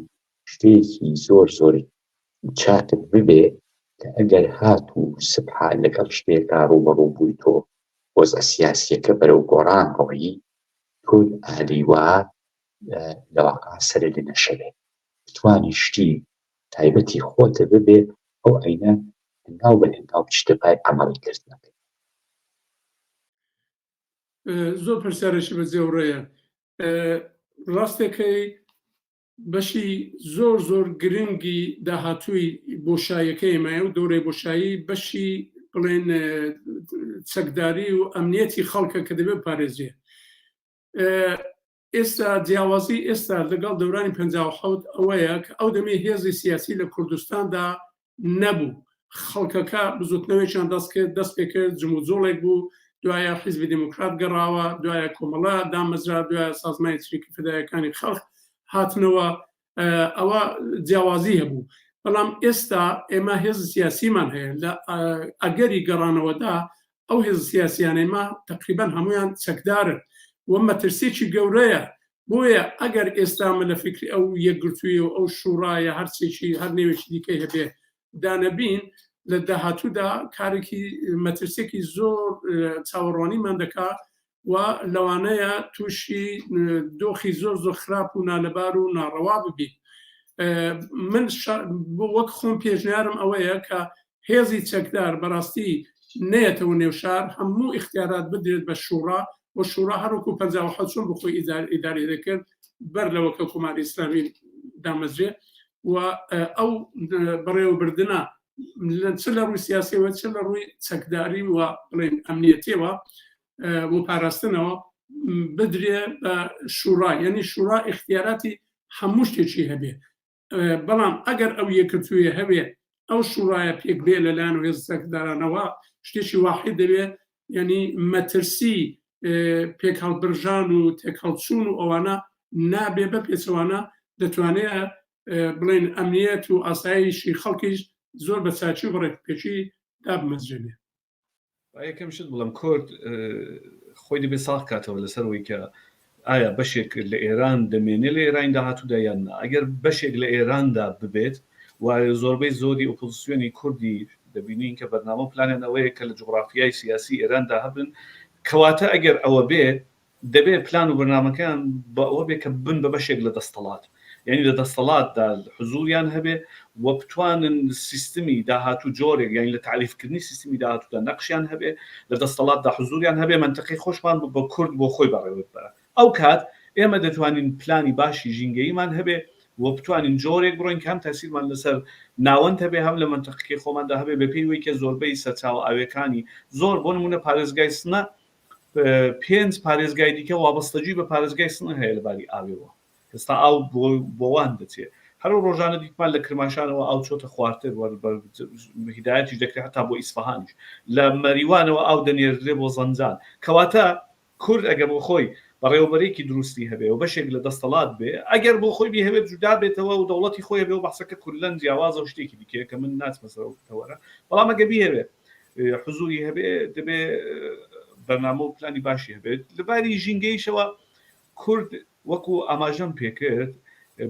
شتێکی زۆر زۆری چاکت ببێ کە ئەگەر هات و سبحا لەگەڵ شتێکا ڕوبەڕوو بووی تۆ وەزع سیاسیەکە بەرەو گۆڕان ڕۆیی تۆ ئالیوا لەواقع سەرە لێ نەشەوێ بتوانی شتی تایبەتی خۆتە ببێ ئەو عینە هەنگاو بە هەنگاو بچتە پای عەمەڵی کردنەکە. زۆر پرسیارێکی بەجێوڕێیە. ڕاستێکەی بەشی زۆر زۆر گرنگی داهاتووی بۆشاییەکەی ئێمەیە و دەورەی بۆشایی بەشی بڵێن چەکداری و ئەمنیەتی خەڵکە کە دەبێت پارێزیە. ئێستا جیاوازی ئێستا لەگەڵ دەورانی 57 ئەوەیە کە ئەو دەمێ هێزی سیاسی لە کوردستاندا نەبوو، خەڵکەکە بزوتنەوەیان دەست پێکرد جموجۆڵێک بوو، دوایە حیزبی دموکرات گەڕاوە، دوایە کۆمەڵە دامەزرا، دوایە سازمانی چریکی فدایەکانی خەڵک هاتنەوە، ئەوە جیاوازی هەبوو. بەڵام ئێستا ئێمە هێز سیاسیمان هەیە لە ئەگەری گەڕانەوەدا ئەو هێز سیاسیانێمە تقریبان هەمویان چەکدارن و مەترسێکی گەورەیە. بۆیە ئەگەر ئێستامە لە فکری ئەو یەکگرتووی و ئەو شوڕایە هەرچێکی هەر نێوێکی دیکەی هەبێ دانەبین لە داهاتوودا کارێکی مەترسێکی زۆر چاوەڕوانیمان دەکات و لەوانەیە تووشی دۆخی زۆر زۆر خراپ و نالەبار و ناڕەوا ببین. من وەک خۆم پێشنیارم ئەوەیە کە هێزی چەکدار بەڕاستی نێتەوە نێو شار هەموو اختیارات بدرێت بە شوڕا و شوڕا هەروەکو 57 چۆن بخۆی ئیداری دەکرد بەر لەوەکە کۆماری ئیسلامی دامەزرێ و ئەو بەڕێوەبردنە چ لە ڕووی سیاسیەوە چ لە ڕووی چەکداری و بڵێن ئەمنیەتیەوە بۆ پاراستنەوە بدرێ بە شوڕا، یعنی شوڕا اختیاراتی هەموو شتێکی هەبێ. بەڵام ئەگەر ئەو یەکگرتوویە هەبێ ئەو شوڕایە پێک بێ لەلایەن هێز چەکدارانەوە شتێکی واحد دەبێت، یعنی مەترسی پێک هەڵبرژان و تێک هەڵچوون و ئەوانە نابێ بە پێچەوانە دەتوانێت بڵێن ئەمنیەت و ئاسایشی خەڵکیش زۆر بە چاچی و بەڕێکپێکی دابمەزرێنێ. یەکەم شت بڵم کورد خۆی دەبێت ساڵ کاتەوە لەسەرەوەی کە ئایا بەشێک لە ئێران دەمێنێ لە ئێران داهاتوودا یان ئەگەر بەشێک لە ئێراندا ببێت و زۆربەی زۆری ئۆپۆزیسیۆنی کوردی دەبینین کە بەرنامە پلانێنەوەیە کە لە جوغرافیای سیاسی ئێراندا هەبن کەواتە ئەگەر ئەوە بێت دەبێت پلان و بەرنامەکان بە ئەوە بێت کە بن بە بەشێک لە دەستەڵات یعنی لە دەستەڵاتدا حزوریان هەبێ و بتوانن سیستمی داهاتوو جۆرێک یعنی لە تعریفکردنی سیستمی داهاتوودا نەقشیان هەبێ لە دەستەڵاتدا حزوریان هەبێ منطقەی خۆشمان بە کورد بۆ خۆی بەڕێوەت بەرە ئەو کات ئێمە دەتوانین پلانی باشی ژینگەیمان هەبێ و بتوانین جۆرێک بڕۆین کەم تاسیرمان لەسەر ناوەند هەبێ هەم لە منطقەکەی خۆماندا هەبێ بە پێی وەی کە زۆربەی سەرچاو ئاوێکانی زۆر بۆ نمونە پارێزگای سنە 5 پارێزگای دیکە وابەستەجی بە پارێزگای سنە هەیە لەباری ئاوێەوە ئێستا ئاو بۆوان دەچێت هەر ڕۆژانە دیکمان لە کرماشانەوە ئاو چۆتە خواردتر هیدایەتی دەکرێت هەتا بۆ ئیسفەهانیش لە مەریوانەوە ئاو دەنێردرێ بۆ زەنجان کەواتە کورد ئەگەر بۆ خۆی بەڕێوەبەرێکی دروستی هەبێ و بەشێک لە دەستەڵات بێ ئەگەر بۆ خۆی بهێوێت جودا بێتەوە و دەوڵەتی خۆی هەبێ و بەحسەکە کورلەن جیاوازە و شتێکی دیکە کە من ناچمەسەرەوەرە بەڵام ئەگە بیهێوێ حزوری هەبێ دەبێ بەرنامە و پلانی باشی هەبێت لەباری ژینگەیشەوە کورد وەکو ئاماژەم پێکرد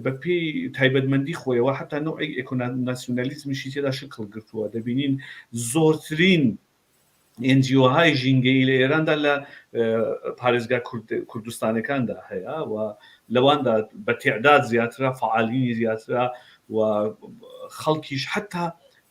بە پێی تایبەتمەندی خۆیەوە حتا نوعی ئێکۆناسیۆنالیزمیشی تێدا شکل گرتووە دەبینین زۆرترین NGOهای ژینگەی لە ئێراندا لە پارێزگا کوردستانەکاندا هەیە و لەواندا بە تێعداد زیاترە فعالینی زیاترە و خەڵکیش حتا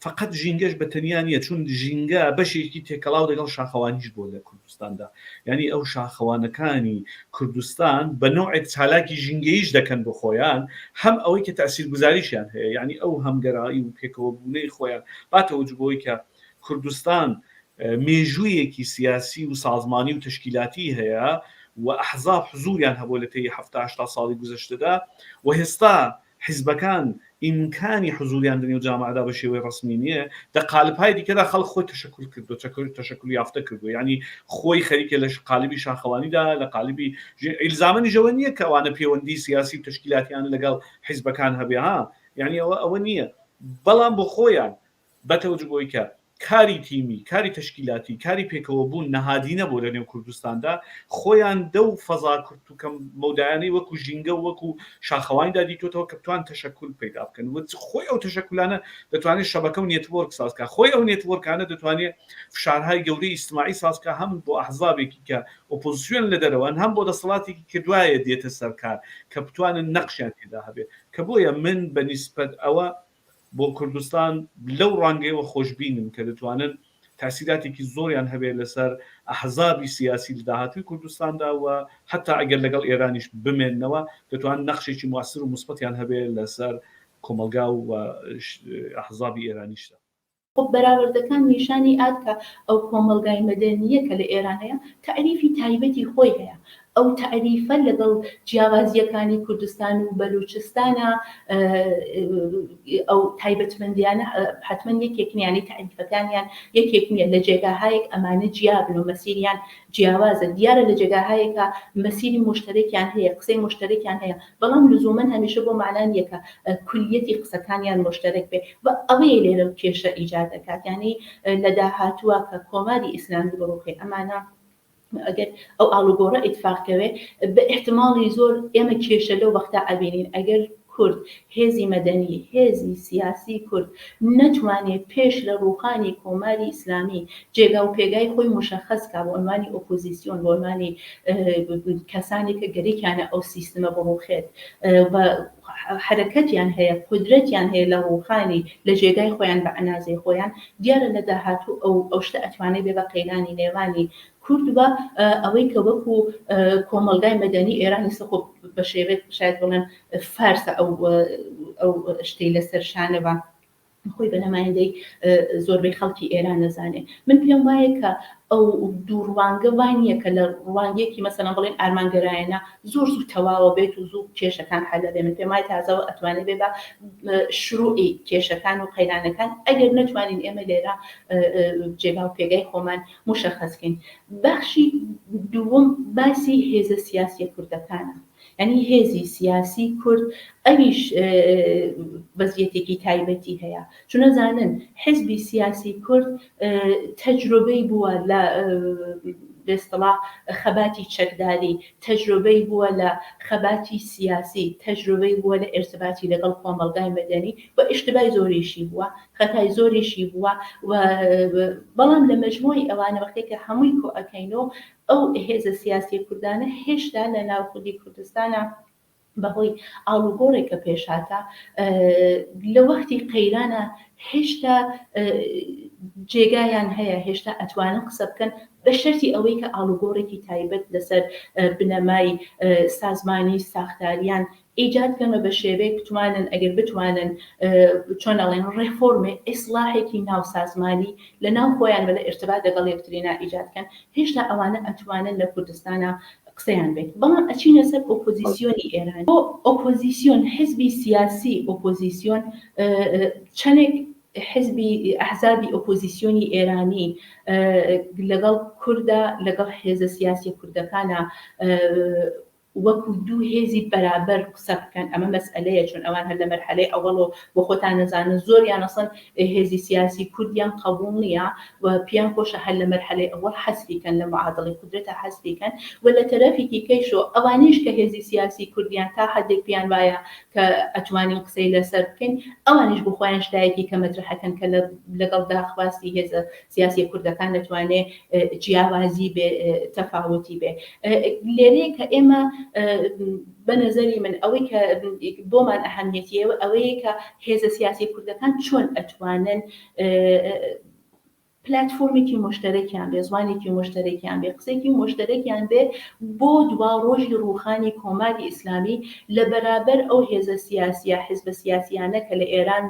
فقط ژینگەش بە تەنیا نیە چون ژینگە بەشێکی تێکەڵاو دەگەڵ شاخەوانیش بۆ لە کوردستاندا یعنی ئەو شاخەوانەکانی کوردستان بە نوعێک چالاکی ژینگەیش دەکەن بۆ خۆیان هەم ئەوەی کە تاثیرگوزاریشیان هەیە یعنی ئەو هەمگەرایی و پێکەوە بوونەی خۆیان باتەوە بۆی کە کوردستان مێژوویەکی سیاسی و سازمانی و تشکیلاتی هەیە و ئەحزاب حزوریان هەبوو لە تێی 70 ساڵی گوزەشتەدا و هێستا حیزبەکان ئیمکانی حزوریان دنیا و جامعەدا بە شێوەی ڕسمی نییە دە قالب‌های دیکەدا خەڵک خۆی تەشەکل کردو تەشەکل یافتە کردو یعنی خۆی خەریکە لە قالبی شاخەوانیدا لە قالبی ئیلزامەنی ژەوە نییە کە ئەوانە پەیوەندی سیاسی و تشکیلاتیان لەگەڵ حیزبەکان هەبێ ها یعنی ئەوە نییە بەڵام بۆ خۆیان بەتەوجه بۆی کە کاری تیمی کاری تشکیلاتی کاری پێکەوە بوون نەهادینە بۆ لە نێو کوردستاندا خۆیان دە و فەزا کورت و کەم مەودایانەی وەکو ژینگە و وەکو شاخەوانیدا دیتۆتەوە کە بتوان تەشەکل پیدا بکەن و خۆی ئەو تەشەکلانە دەتوانێت شەبەکە و نێتوۆرک سازکە خۆی ئەو نێتوۆرکانە دەتوانێت فشارهای گەورەی ئیجتیماعی سازکە هەم بۆ ئەحزابێکی کە ئۆپۆزیسیۆن لە دەرەوەن هەم بۆ دەسەڵاتێکی کە دوایە دێتە سەرکار کە بتوانن نەقشیان تێدا هەبێت کە بۆیە من بەنیسبەت ئەوە بۆ کوردستان لەو ڕانگەیەوە خۆشببینم کە دەتوانن تاسیراتێکی زۆریان هەبێت لەسەر ئەحزابی سیاسی لە داهاتووی کوردستاندا و حتا ئەگەر لەگەڵ ئێرانیش بمێننەوە دەتوان نەخشێکی مواسر و مثبەتیان هەبێت لەسەر کۆمەلگا و ئەحزابی ئێرانیشدا. خب بەراوردەکان نیشانی ئادکە ئەو کۆمەلگای مەدەنیە کە لە ئێران هەیە تعریفی تایبەتی خۆی هەیە ئەو تعریفە لەگەڵ جیاوازیەکانی کوردستان و بەلوچستانە ئەو تایبەتمەندیانە حتمما یەکێکنیانی تعریفەکانیان یەکێک نییە لە جێگاهایەک ئەمانە جیابن و مەسیریان جیاوازە دیارە لە جێگاهایەکە مەسیری مشترەکیان هەیە قسەی مشترەکیان هەیە بەڵام لزومەن هەمیشە بۆ معنان یەکە کولیەتی قسەکانیان مشترەک بێ و ئەوەیە لێرە کێشە ئیجاد دەکات یعنی لە داهاتووە کە کۆماری ئیسلامی بڕۆکەی ئەمانە ئەگەر ئەو ئاڵوگۆڕە ئیتفاقەوێ بە احتماڵی زۆر ئێمە کێشە لەو وەختا ئەبینین ئەگەر کورد هێزی مەدەنی هێزی سیاسی کورد نەتوانێت پێش لە ڕووخانی کۆماری ئیسلامی جێگا و پێگای خۆی مشەخەسکا بۆ عنوانی ئۆپۆزیسیۆن بۆ عنوانی کەسانی کە گەرەکیانە ئەو سیستمە بڕوخێت و حرەکەتیان هەیە قودرەتیان هەیە لە ڕووخانی لە جێگای خۆیان بە ئەنازەی خۆیان دیارە لە داهاتوو ئەو شتە ئەتوانێت بێ بە قەیرانی نێوانی کورد بە ئەوەی کە وەکو کۆمەلگای مەدەنی ئێرانی سەخۆ بە شێوەیەک شاید بڵێن فارسە ئەو شتەی لەسەر شانەوە خۆی بە نەمایەندەی زۆربەی خەڵکی ئێران نەزانێ من پێم وایە کە ئەو دوو ڕوانگە وانییە کە لە ڕوانگەیەکی مەسەڵەن بڵێن ئارمانگەرایەنە زۆر زوو تەواوە بێت و زوو کێشەکان حەل دەبێ من پێم وایە تازەوە ئەتوانێت بێ بە شروعی کێشەکان و قەیرانەکان ئەگەر نەتوانین ئێمە لێرە جێگا و پێگای خۆمان مشەخەسکەین بەخشی دووەم باسی هێزە سیاسی کوردەکانە ینی هێزی سیاسی کورد ئەویش وەزیەتێکی تایبەتی هەیە چون نەزانن حزبی سیاسی کورد تەجروبەی بووە لە بێستڵا خەباتی چەکداری تەجروبەی بووە لە خەباتی سیاسی تەجروبەی بووە لە ئێرتباتی لەگەڵ کۆمەڵگای مەدەنی و ئیشتبای زۆریشی بووە خەتای زۆریشی بووە بەڵام لە مەجموعی ئەوانە وەختێکە هەمووی کۆ ئەەکەینەوە ئەو هێزە سیاسی کوردانە هێشتا لە ناوخودی کوردستانە بەهۆی ئاڵوگۆڕێکە پێشهاتە لە وەختی قەیرانە هێشتا جێگایان هەیە هێشتا ئەتوانن قسە بکەن بە شەرتی ئەوەی کە ئاڵوگۆڕێکی تایبەت لەسەر بنەمای سازمانی ساختاریان ئیجادکەنە بە شێوەیەک بتوانن ئەگەر بتوانن چۆن ئەڵێن ڕێفۆرمێ ئیسلاحێکی ناو سازمانی لە ناو خۆیان بە لە ئێرتباط لەگەڵ یەکترینا ئیجادکەن هێشتا ئەوانە ئەتوانن لە کوردستانە قسەیان بێت بەڵام ئەچینە سەر ئۆپۆزیسیۆنی ئێران بۆ ئۆپۆزیسیۆن حزبی سیاسی ئۆپۆزیسیۆن چەندێک حزبی ئەحزابی ئۆپۆزیسیۆنی ئێرانی لەگەڵ کووردا لەگەڵ هێزە سیاسی کوردەکانە وەکو دوو هێزی بەرابەر قسە بکەن ئەمە مەسئلەیە چون ئەوان هەر لە مەرحەلەی ئەوەڵۆ بۆ خۆتان نەزانن زۆریان ئەسڵن هێزی سیاسی کوردیان قبوڵ نییە و پیان خۆشە هەر لە مەرحەلەی ئەوەڵ حەزبیکەن لە معادڵی قودرەتە حەزبیکەن و لە تەرەفێکی کەیشۆ ئەوانیش کە هێزی سیاسی کوردیان تا حدێک پیان وایە کە ئەتوانین قسەی لەسەر بکەین ئەوانیش بۆ خۆیان شتایەکی کە مەترحەکەن کە لەگەڵ داخواستی هێزە سیاسی کوردەکان دەتوانێت جیاوازی بێ تەفاوتی بێ لێرەیە کە ئێمە بەنظری من ئەوەی کە بۆمان ئەهەمیەتیەوە ئەوەیە کە هێزە سیاسی کوردەکان چۆن ئەتوانن پلتفۆرمێکی مشترەکیان بێ زمانێکی مشترەکیان بێ قسێکی مشترەکیان بێ بۆ دوا ڕۆژی ڕوخانی کۆماری ئیسلامی لە بەرابەر ئەو هێزە سیاسیە حزب سیاسیانە کە لە ئێران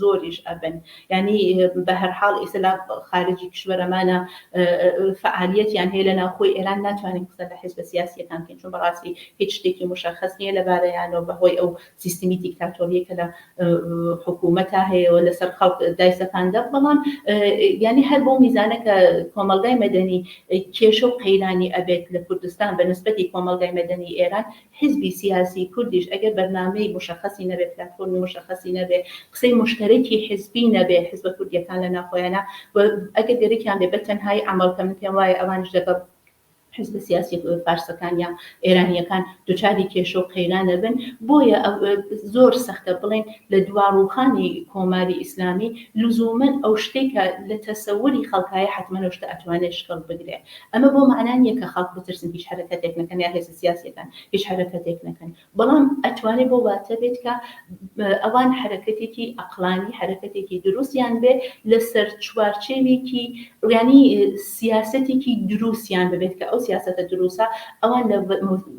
زۆریش ئەبن ینی بە هەر حاڵ ئیسلا خارجی کشوەرەمانە فعالیەتیان هەیە لە ناوخۆی ئێران ناتوانین قسە لە حزب سیاسیەکان بکەین چون بەڕاستی هیچ شتێکی مشخص نییە لەبارەیانەوە بەهۆی ئەو سیستمی دیکتاتۆریە کە لە حکوومەتە هەیەەوە لەسەر خەڵک دایسەکاندا بەڵام یعنی هەر بۆ میزانە کە کۆمەڵگای مەدەنی کێشە و قەیرانی ئەبێت لە کوردستان بە نسبەتی کۆمەڵگای مەدەنی ئێران حزبی سیاسی کوردیش ئەگەر بەرنامەی مشخصی نەبێت پلتفۆرمی مشخصی نەبێت قسەی مشترەکی حزبی نەبێت حزب کوردیەکان لە ناوخۆیانە و ئەگەر دەرێکیان بێ بە تەنهای عەمەڵکە من پێم وایە ئەوانش دەگەڵ حزب سیاسی فارسەکان یا ئێرانیەکان دوچاری کێشە و قەیرانە بن بۆیە زۆر سەختە بڵێن لە دواڕوخانی کۆماری ئیسلامی لزومەن ئەو شتێکە لە تەسەوری خەڵکایە حتمەن شتە ئەتوانێت شکڵ بگرێت ئەمە بۆ معنانیە کە خەڵک بترسن هیچ حرەکەتێک نەکەن یا هێزە سیاسیەکان هیچ حرەکەتێک نەکەن بەڵام ئەتوانێت بۆ واتە بێت کە ئەوان حرەکەتێکی ئەقلانی حرەکەتێکی دروستیان بێ لەسەر چوارچێوێکی ڕیانی سیاسەتێکی دروستیان ببێت کە ئەو سیاسەتە دروستە ئەوان لە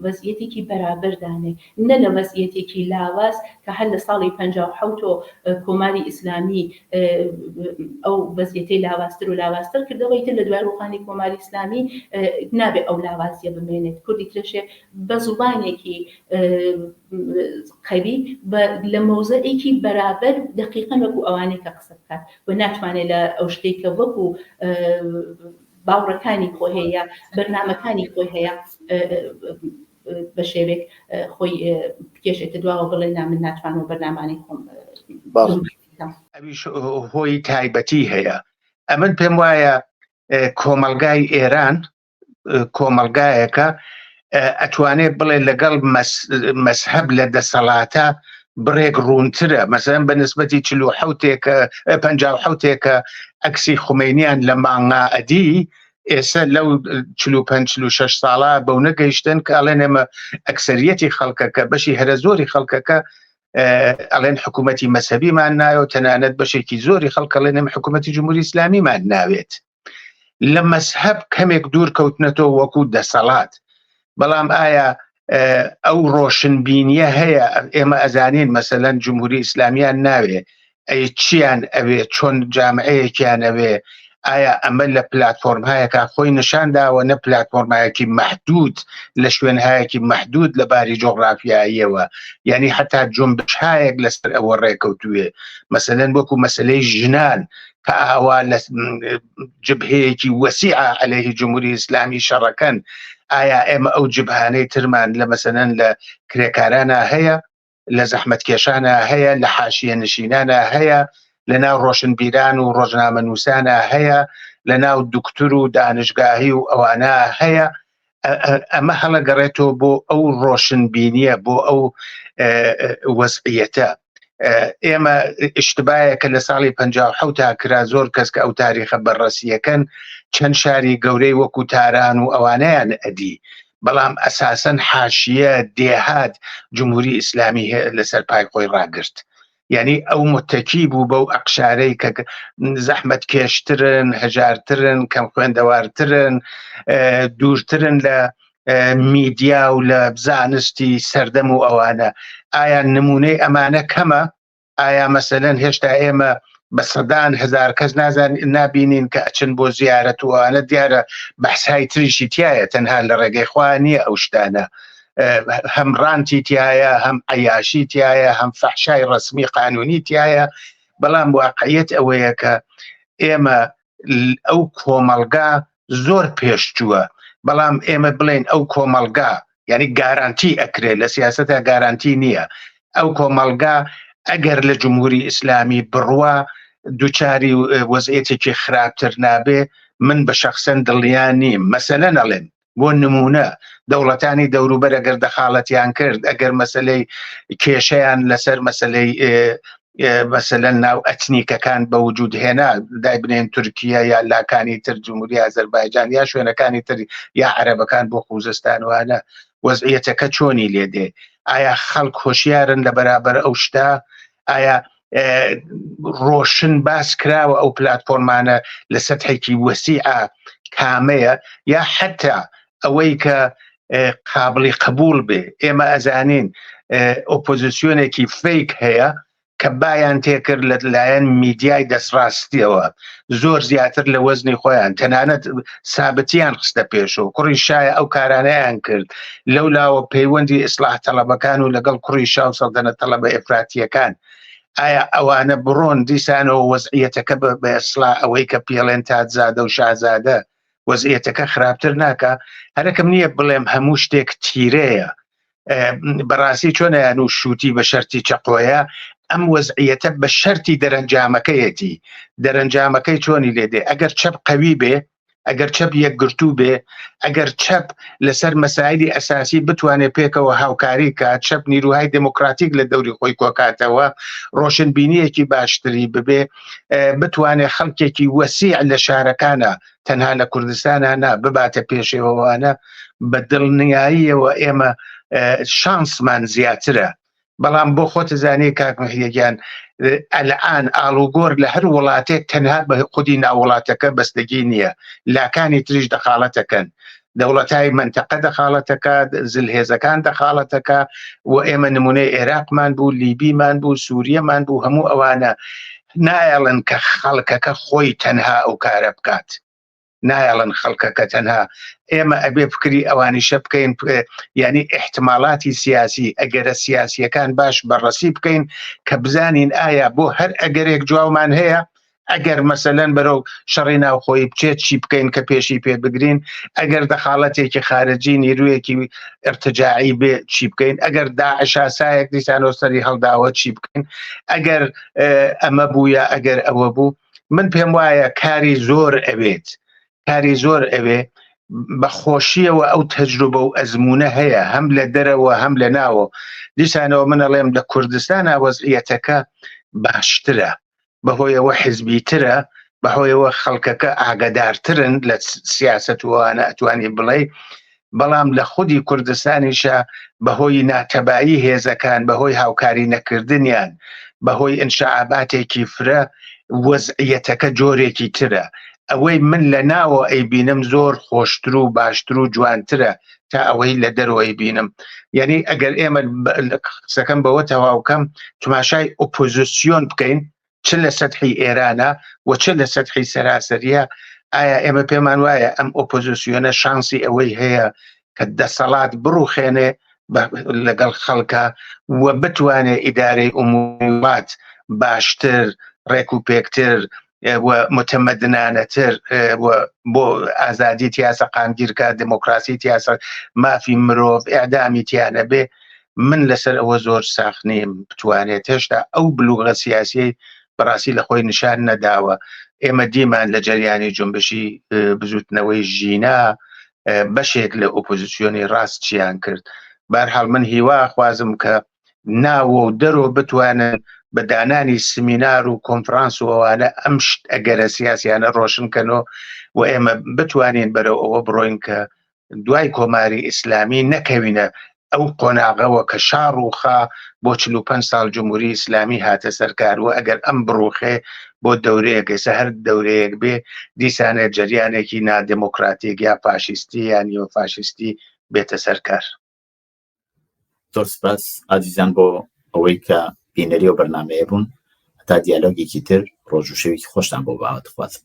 وەزیەتێکی بەرابەردانێ نە لە وەزیەتێکی لاواز کە هەر لە ساڵی 57 کۆماری ئیسلامی ئەو وەزیەتەی لاوازتر و لاوازتر کردەوەی تر لە دوای ڕوخانی کۆماری ئیسلامی نابێ ئەو لاوازیە بمێنێت کوردی ترشێ بە زوبانێکی قەوی لە مەوزەیەکی بەرابەر دقیقاً وەکو ئەوانەی کە قسە بکات و ناتوانێت لە ئەو شتێکە وەکو باوڕەکانی خۆی هەیە بەرنامەکانی خۆی هەیە بە شێوێک خۆی بکێشێتە دواوە بڵێ من ناتوانم بەرنامانی خۆم ئەویش هۆی تایبەتی هەیە ئەمن پێم وایە کۆمەلگای ئێران کۆمەلگایەکە ئەتوانێت بڵێ لەگەڵ مەسحەب لە دەسەڵاتە بڕێک ڕوونترە مەسەن بە نسبەتی 57 ئەکسی خومینیان لە مانگا ئەدی ئێستا لەو 45-46 ساڵە بەو نەگەیشتن کە ئەڵێن ئێمە ئەکسەریەتی خەڵکەکە بەشی هەرە زۆری خەڵکەکە ئەڵێن حکوومەتی مەسەبیمان ناوێت تەنانەت بەشێکی زۆری خەڵکەڵێن ئێمە حکوومەتی جمهوری ئیسلامیمان ناوێت لە مەسحەب کەمێک دوور کەوتنەتەوە وەکو دەسەڵات بەڵام ئایا ئەو ڕۆشنبینیە هەیە ئێمە ئەزانین مەسەلەن جمهوری ئیسلامیان ناوێ ئەی چیان ئەوێ چۆن جامعەیەکیان ئەوێ ئایا ئەمە لە پلتفۆرمهایەکە خۆی نیشانداوە نە پلتفۆرمایەکی محدود لە شوێنهایەکی محدود لە باری جۆغرافیاییەوە یعنی حتا جنبشهایەک لەسەر ئەوە ڕێکەوتوێ مەسەلەن وەکو مەسلەی ژنان کە ئاوا لە جبهەیەکی وەسیعە عەلەیهی جمهوری ئیسلامی شەڕەکەن ئایا ئێمە ئەو جبهانەی ترمان لە مەسەلەن لە کرێکارانە هەیە لە زەحمەتکێشانە هەیە لە حاشیە نشینانە هەیە لە ناو ڕۆشنبیران و ڕۆژنامە نووسانە هەیە لە ناو دوکتور و دانشگاهی و ئەوانە هەیە ئەمە هەڵەگەڕێتەوە بۆ ئەو ڕۆشنبینیە بۆ ئەو وەزعیەتە ئێمە ئیشتبایەکە لە ساڵی 57 تا کرا زۆر کەس کە ئەو تاریخە بەڕەسیەکەن چەند شاری گەورەی وەکو تاران و ئەوانەیان ئەدی بەڵام ئەساسەن حاشیە دێهات جمهوری ئیسلامی لەسەر پای خۆی ڕاگرت یعنی ئەو متەکی بوو بەو ئەقشارەی کە زەحمەت کێشترن هەژارترن کەم خوێندەوارترن دوورترن لە میدیا و لە زانستی سەردەم و ئەوانە ئایا نمونەی ئەمانە کەمە ئایا مەسەلەن هێشتا ئێمە بە سەدان هزار کەس نابینین کە ئەچن بۆ زیارەت و ئەوانە دیارە بەحسای تریشی تایە تەنها لە ڕێگەی خوا نییە ئەو شتانە هەم ڕانتی تایە هەم عەیاشی تایە هەم فەحشای ڕسمی قانونی تایە بەڵام واقعیت ئەوەیە کە ئێمە ئەو کۆمەڵگا زۆر پێشچووە بەڵام ئێمە بڵێن ئەو کۆمەڵگا یعنی گارانتی ئەکرێ لە سیاسەتە گارانتی نییە ئەو کۆمەڵگا ئەگەر لە جمهوری ئیسلامی بڕوا دووچاری وەزعیەتێکی خراپتر نابێ من بە شەخسەن دڵنیا نیم مەسەلەن ئەڵێن بۆ نمونە دەوڵەتانی دەوروبەر ئەگەر دەخاڵەتیان کرد ئەگەر مەسەلەی کێشەیان لەسەر مەسەلەی مەسەلەن ناو ئەتنیکەکان بە وجود هێنا دای بنێن تورکیا یا لاکانی تر جمهوری ئازەربایجان یا شوێنەکانی تر یا عەرەبەکان بۆ خوزستان وانە وەزعیەتەکە چۆنی لێدێ ئایا خەڵک هۆشیارن لە بەرابەر ئەو شتا ئایا ڕۆشن باس کراوە ئەو پلتفۆرمانە لە سەتحێکی وەسیعە کامەیە یا حتا ئەوەی کە قابلی قبول بێ ئێمە ئەزانین ئۆپۆزیسیۆنێکی فیک هەیە کە بایان تێکرد لە لایەن میدیای دەسڕاستیەوە زۆر زیاتر لە وەزنی خۆیان تەنانەت سابتیان خستە پێشەوە کوڕی شایە ئەو کارانەیان کرد لەولاوە پەیوەندی ئیسلاح تەڵەبەکان و لەگەڵ کوڕی شا و سەڵتەنە تەڵەبە ئێفراتیەکان ئایا ئەوانە بڕۆن دیسانەوە وەزعیەتەکە بە ئیسلاح ئەوەی کە پێڵێن تاجزادە و شازادە وەزعیەتەکە خراپتر ناکە هەرەکەم نییە بڵێم هەموو شتێک تیرەیە بەڕاستی چۆنیان و شووتی بە شەرتی چەقۆیە ئەم وەزعیەتە بە شەرتی دەرەنجامەکەیەتی دەرەنجامەکەی چۆنی لێدێ ئەگەر چەپ قەوی بێ ئەگەر چەپ یەکگرتوو بێ ئەگەر چەپ لەسەر مەسایلی ئەساسی بتوانێت پێکەوە هاوکاری کات چەپ نیروهای دموکراتیک لە دەوری خۆی کۆکاتەوە ڕۆشنبینیەکی باشتری ببێ بتوانێت خەڵکێکی وەسیع لە شارەکانە تەنها لە کوردستانە نا بباتە پێشێوەوانە بە دڵنیاییەوە ئێمە شانسمان زیاترە بەڵام بۆ خۆت زانێ کاک مەهیەگیان ئەلعان ئاڵوگۆر لە هەر وڵاتێک تەنها بە خودی ناوڵاتەکە بەستگی نییە لاکانی تریش دەخاڵەتەکەن دەوڵەتای منتەقە دەخاڵەتەکە زلهێزەکان دەخاڵەتەکە و ئێمە نمونەی عێراقمان بوو لیبیمان بوو سووریەمان بوو هەموو ئەوانە نایەڵن کە خەڵکەکە خۆی تەنها ئەو کارە بکات نایەڵن خەڵکەکە تەنها ئێمە ئەبێ فکری ئەوانیشە بکەین ینی احتمالاتی سیاسی ئەگەرە سیاسیەکان باش بەڕەسی بکەین کە بزانین ئایا بۆ هەر ئەگەرێک جوابمان هەیە ئەگەر مەسەلەن بەرەو شەڕی ناوخۆی بچێت چی بکەین کە پێشی پێ بگرین ئەگەر دەخاڵەتێکی خارجی نیرویەکی ارتجاعی بێ چی بکەین ئەگەر داعشاسایەک دیسانۆ سەری هەڵداوە چی بکەین ئەگەر ئەمە بوو یا ئەگەر ئەوە بوو من پێم وایە کاری زۆر ئەوێت کاری زۆر ئەوێ بەخۆشیەوە ئەو تەجروبە و ئەزمونە هەیە هەم لە دەرەوە هەم لە ناوە دیسانەوە منەڵێم لە کوردستانە وەزعیەتەکە باشترە بەهۆیەوە حیزبیترە بەهۆیەوە خەڵکەکە ئاگادارترن لە سیاسەت وانە ئەتوانی بڵێ بەڵام لە خودی کوردستانیشە بەهۆی ناتەبایی هێزەکان بەهۆی هاوکاری نەکردنیان بەهۆی ئینشعاباتێکی فرە وەزعیەتەکە جۆرێکی ترە ئەوەی من لە ناوە ئەی بینم زۆر خۆشتر و باشتر و جوانترە تا ئەوەی لە دەرەوەی بینم یعنی ئەگەر ئێمە قسەکەم بەوە تەواوکەم تماشای ئۆپۆزیسیۆن بکەین چ لە سەدحی ئێرانە و چ لە سەدحی سەراسەریە. ئایا ئێمە پێمان وایە ئەم ئۆپۆزیسیۆنە شانسی ئەوەی هەیە کە دەسەڵات بڕوخێنێ لەگەڵ خەڵکە و بتوانێت ئیدارەی ئوموریات باشتر ڕێک و پێکتر و متەمەدنانەتر بۆ ئازادی تیاسە قانگیرکە دموکراسی تیاسە مافی مرۆڤ ئێعدامی تیانە بێ. من لەسەر ئەوە زۆر ساخنیم بتوانێت هێشتا ئەو بلوغە سیاسی بەڕاستی لە خۆی نیشان نەداوە. ئێمە دیمان لە جەریانی جنبشی بزوتنەوەی ژینا بەشێک لە ئۆپۆزیسیۆنی ڕاست چیان کرد. بەرحاڵ من هیوا خوازم کە ناوە و دەرۆ بتوانن بە دانانی سمینار و کۆنفرانس و ئەوانە ئەم ئەگەرە سیاسیانە ڕۆشنکەنەوە و ئێمە بتوانین بەرەو ئەوە بڕۆین کە دوای کۆماری ئیسلامی نەکەوینە ئەو قۆناغەوە کە شاڕوخا بۆ 45 ساڵ جمهوری ئیسلامی هاتە سەرکار و ئەگەر ئەم بڕوخێ بۆ دەورەیەک ئێستا هەر دەورەیەک بێ دیسانێت جەریانێکی نادموکراتیک یا فاشیستی یان نیۆفاشیستی بێتە سەرکار. زۆر سپاس ئازیزان بۆ ئەوەی کە بینەری و بەرنامەیە بوون. هەتا دیالۆگێکی تر ڕۆژ و شەوێکی خۆشتان بۆ باوە دەخوازم.